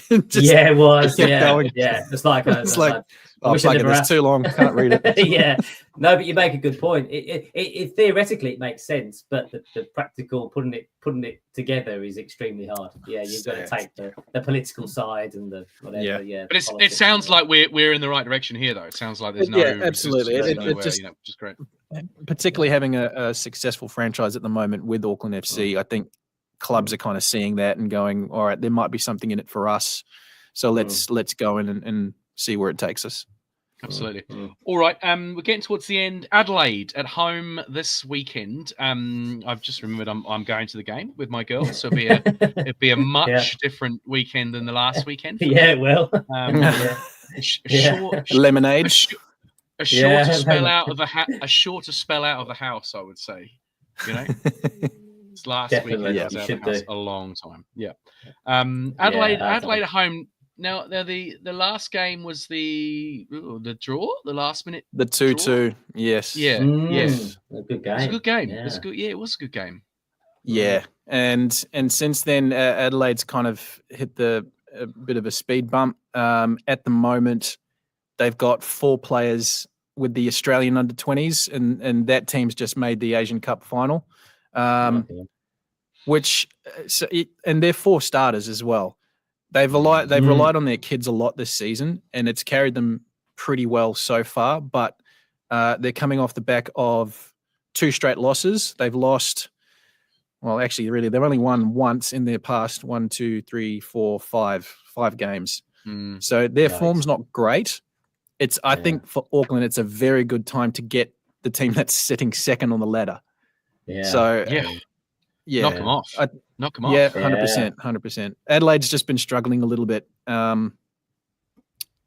it was. Going. It's like it's too long. Can't read it. No, but you make a good point. It theoretically it makes sense, but the practical putting it together is extremely hard. Yeah, you've got to take the political side and the whatever. Yeah, but it sounds like we're in the right direction here, though. It sounds like there's no absolutely. Which is great. Particularly having a successful franchise at the moment with Auckland FC, I think clubs are kind of seeing that and going, all right, there might be something in it for us. So let's go in and see where it takes us. Absolutely. All right. We're getting towards the end. Adelaide at home this weekend. I've just remembered I'm going to the game with my girls, so it'd be a much different weekend than the last weekend. It will. Lemonade. A shorter spell out of the house, I would say. You know. Last weekend was out of the house a long time. Yeah. Adelaide at home. Now the last game was the draw, the last minute. The 2-2. Yes. Yeah. Yes. A good game. It was a good game. Yeah. It was good. Yeah, it was a good game. Yeah. And since then Adelaide's kind of hit a bit of a speed bump. At the moment they've got 4 players with the Australian under-20s and that team's just made the Asian Cup final. And they're 4 starters as well. They've relied on their kids a lot this season, and it's carried them pretty well so far. But they're coming off the back of 2 straight losses. They've lost. Well, actually, really, they've only won once in their past 5 games. So their form's not great. I think for Auckland, it's a very good time to get the team that's sitting second on the ladder. Yeah. So knock them off. Knock them off. Yeah, 100%. Adelaide's just been struggling a little bit.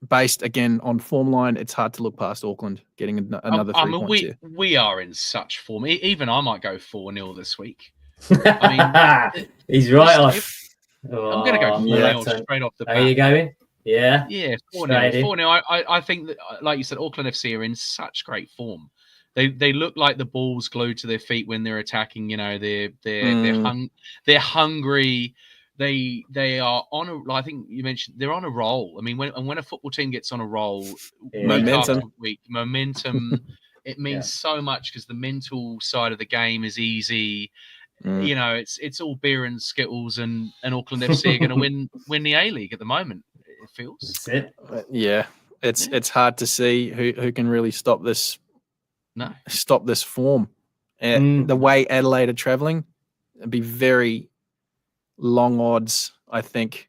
Based again on form line, it's hard to look past Auckland getting another 3 points here. We are in such form. Even I might go 4-0 this week. I mean, he's right on. I'm going to go 4-0 straight off the bat. Are you going? Yeah. Yeah, 4-0. I think that, like you said, Auckland FC are in such great form. They look like the ball's glued to their feet when they're attacking. You know, they're hungry. They are on a. I think you mentioned they're on a roll. I mean, when a football team gets on a roll, momentum. It means so much because the mental side of the game is easy. You know, it's all beer and skittles, and Auckland FC are going to win the A-League at the moment. It feels. That's it. Yeah, it's hard to see who can really stop this. No, stop this form. The way Adelaide are travelling, It'd be very long odds, I think.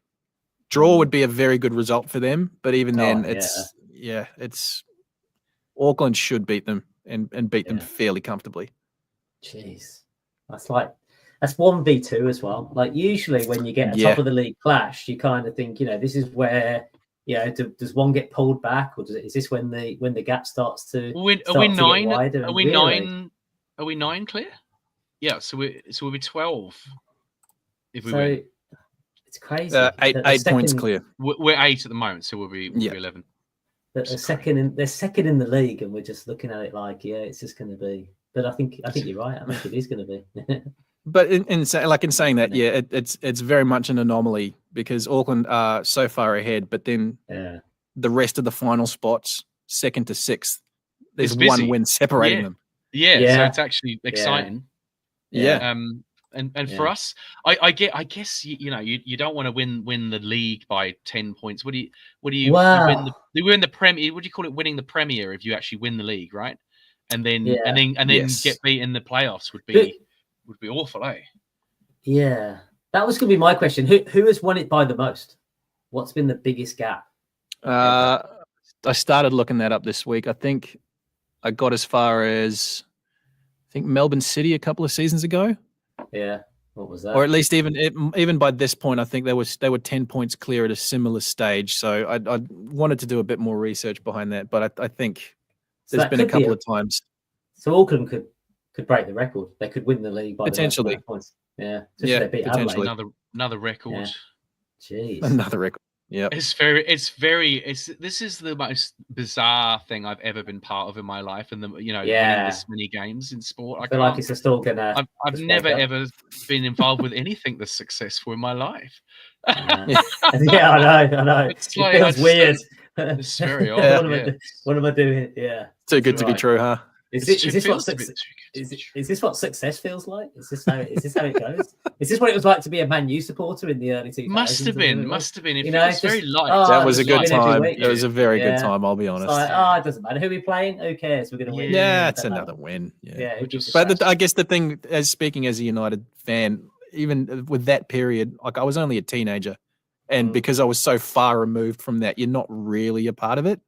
Draw would be a very good result for them, but even then, it's Auckland should beat them and beat them fairly comfortably. Jeez, that's 1v2 as well. Like usually when you get a top of the league clash, you kind of think, this is where, does one get pulled back, or is this when the gap starts to are we 9? Wider? Are we 9? Are we 9 clear? Yeah, so we'll be 12 if we win. It's crazy. 8 points clear. We're 8 at the moment, so we'll be 11. They're second in the league, and we're just looking at it like, it's just going to be. But I think you're right. I think it is going to be. But in saying that, it's very much an anomaly because Auckland are so far ahead, but then the rest of the final spots, 2nd to 6th, there's one win separating them. Yeah, so it's actually exciting. Yeah. And for us, I guess you don't want to win the league by 10 points. What do you you win the Premier? What do you call it? Winning the Premier if you actually win the league, right? And then get beat in the playoffs would be awful, eh? Yeah, that was going to be my question. Who has won it by the most? What's been the biggest gap? I started looking that up this week. I think I got as far as Melbourne City a couple of seasons ago. Yeah, what was that? Or at least even by this point, I think they were 10 points clear at a similar stage. So I wanted to do a bit more research behind that, but I think there's been a couple of times. So Auckland could break the record. They could win the league by potentially the points. Yeah, they beat potentially Adelaide. Another record. Yeah. Jeez, another record. Yeah, this is the most bizarre thing I've ever been part of in my life, and winning this many games in sport. I feel like it's just all gonna. I've never ever been involved with anything that's successful in my life. Yeah, I know. It feels weird. It's very odd. What am I doing? Yeah, too good to be true, huh? Is this what success feels like? Is this how it goes? Is this what it was like to be a Man U supporter in the early 2000s? Must have been. It's very light. That was a good time. It was a very good time. I'll be honest. It doesn't matter who we're playing. Who cares? We're going to win. Yeah, it's another win. Yeah. But I guess the thing, speaking as a United fan, even with that period, like I was only a teenager, and because I was so far removed from that, you're not really a part of it.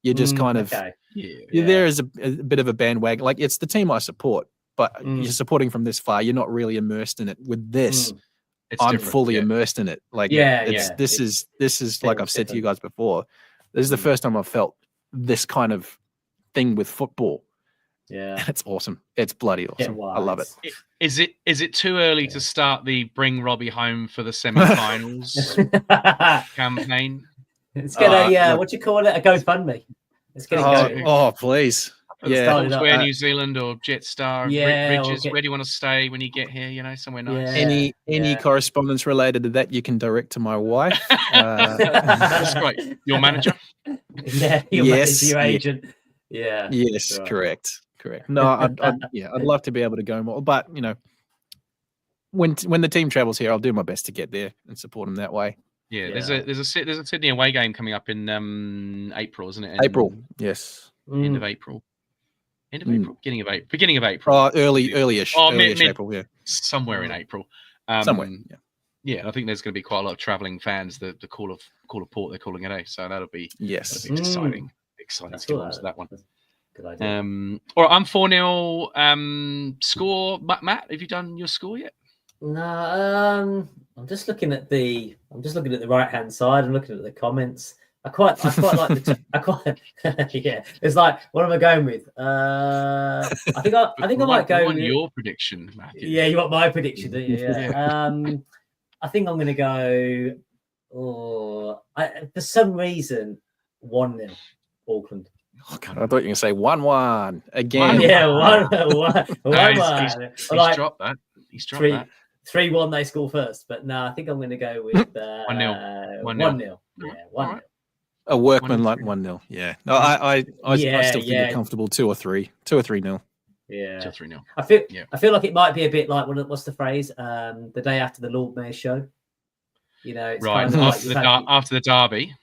You're just kind of. You're there as a bit of a bandwagon. Like it's the team I support, but you're supporting from this far. You're not really immersed in it. With this, I'm fully immersed in it. Like this is like I've said to you guys before. This is the first time I've felt this kind of thing with football. Yeah, and it's awesome. It's bloody awesome. I love it. Is it too early to start the bring Robbie home for the semi-finals campaign? It's gonna what do you call it? A GoFundMe. It's getting going. Oh, please. Elsewhere, New Zealand or Jetstar. Bridges. Where do you want to stay when you get here? Somewhere nice. Any correspondence related to that you can direct to my wife. That's great. Your manager? Your agent. Yeah. Yes, sure. Correct. No, I'd love to be able to go more, but when the team travels here, I'll do my best to get there and support them that way. Yeah, there's a Sydney away game coming up in April, isn't it? April, yes. End of April. Beginning of April. Oh, early-ish. Early-ish April, yeah. Somewhere in April. Somewhere, yeah. Yeah, I think there's going to be quite a lot of travelling fans. The call of port, they're calling it, eh? So that'll be exciting. Exciting to get on to that one. Good idea. All right, I'm 4-0. Score, Matt. Have you done your score yet? No, I'm just looking at the right hand side. I'm looking at the comments. I quite like It's like, what am I going with? I think I might go with your prediction, Matthew. Yeah, you want my prediction, don't you? Yeah. I think I'm going to go. For some reason, 1-0 Auckland. Oh God, I thought you were going to say 1-1 again. 1-1. He's dropped that. He's dropped that. 3-1 they score first, but no, I think I'm going to go with 1-0. 1-0. Yeah, 1-0. A workman like 1-0. Yeah. No, I still think you're comfortable 2 or 3. 2 or 3-0. Yeah. 2 or 3-0. I feel like it might be a bit like what's the phrase? The day after the Lord Mayor's show. It's right kind of after the derby.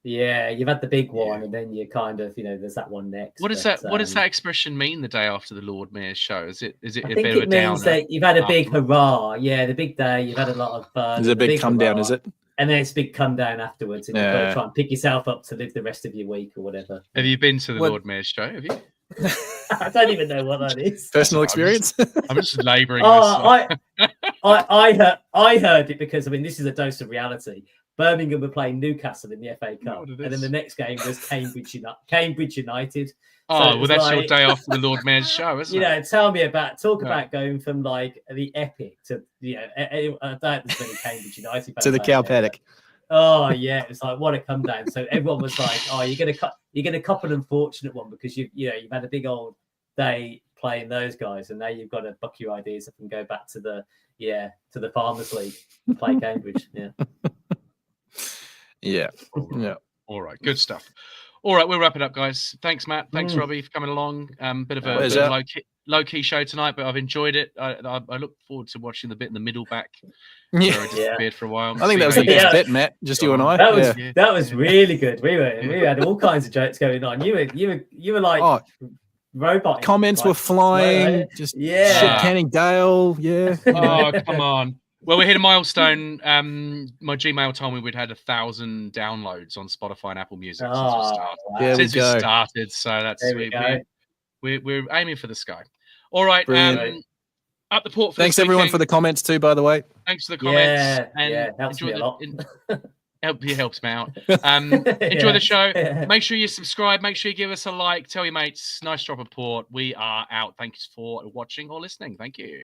Yeah, you've had the big one, and then you kind of, there's that one next. What does that expression mean? The day after the Lord Mayor's show, is it I a think bit of it a means downer? that you've had a big hurrah. Yeah, the big day. You've had a lot of fun. There's a big come down, is it? And then it's a big come down afterwards, and you've got to try and pick yourself up to live the rest of your week or whatever. Have you been to the Lord Mayor's show? Have you? I don't even know what that is. Personal experience. I'm just labouring. I heard it because this is a dose of reality. Birmingham were playing Newcastle in the FA Cup, and then the next game was Cambridge United. Oh, well, that's your day after the Lord Mayor's show, isn't it? Tell me about going from like the epic to I don't there's many Cambridge United to the cow paddock. Oh yeah, it was like what a come down. So everyone was like, "Oh, you're gonna cop an unfortunate one because you've had a big old day playing those guys, and now you've got to buck your ideas up and go back to the Farmers League and play Cambridge." Yeah. All right, good stuff. All right, we'll wrap it up, guys. Thanks, Matt. Thanks, Robbie, for coming along. Bit of a low-key show tonight, but I've enjoyed it. I look forward to watching the bit in the middle back. Where I disappeared for a while. I think that was the best bit, Matt. Just you and I. That was really good. We had all kinds of jokes going on. You were like robot. Comments were flying. Just shit canning Dale. Yeah. Oh, come on. Well, we hit a milestone. My Gmail told me we'd had 1,000 downloads on Spotify and Apple Music since we started. So that's we're aiming for the sky. All right. Up the port. Thanks everyone for the comments too, by the way. Thanks for the comments. Helps me a lot. It helps me out. Enjoy the show. Make sure you subscribe. Make sure you give us a like. Tell your mates. Nice drop of port. We are out. Thanks for watching or listening. Thank you.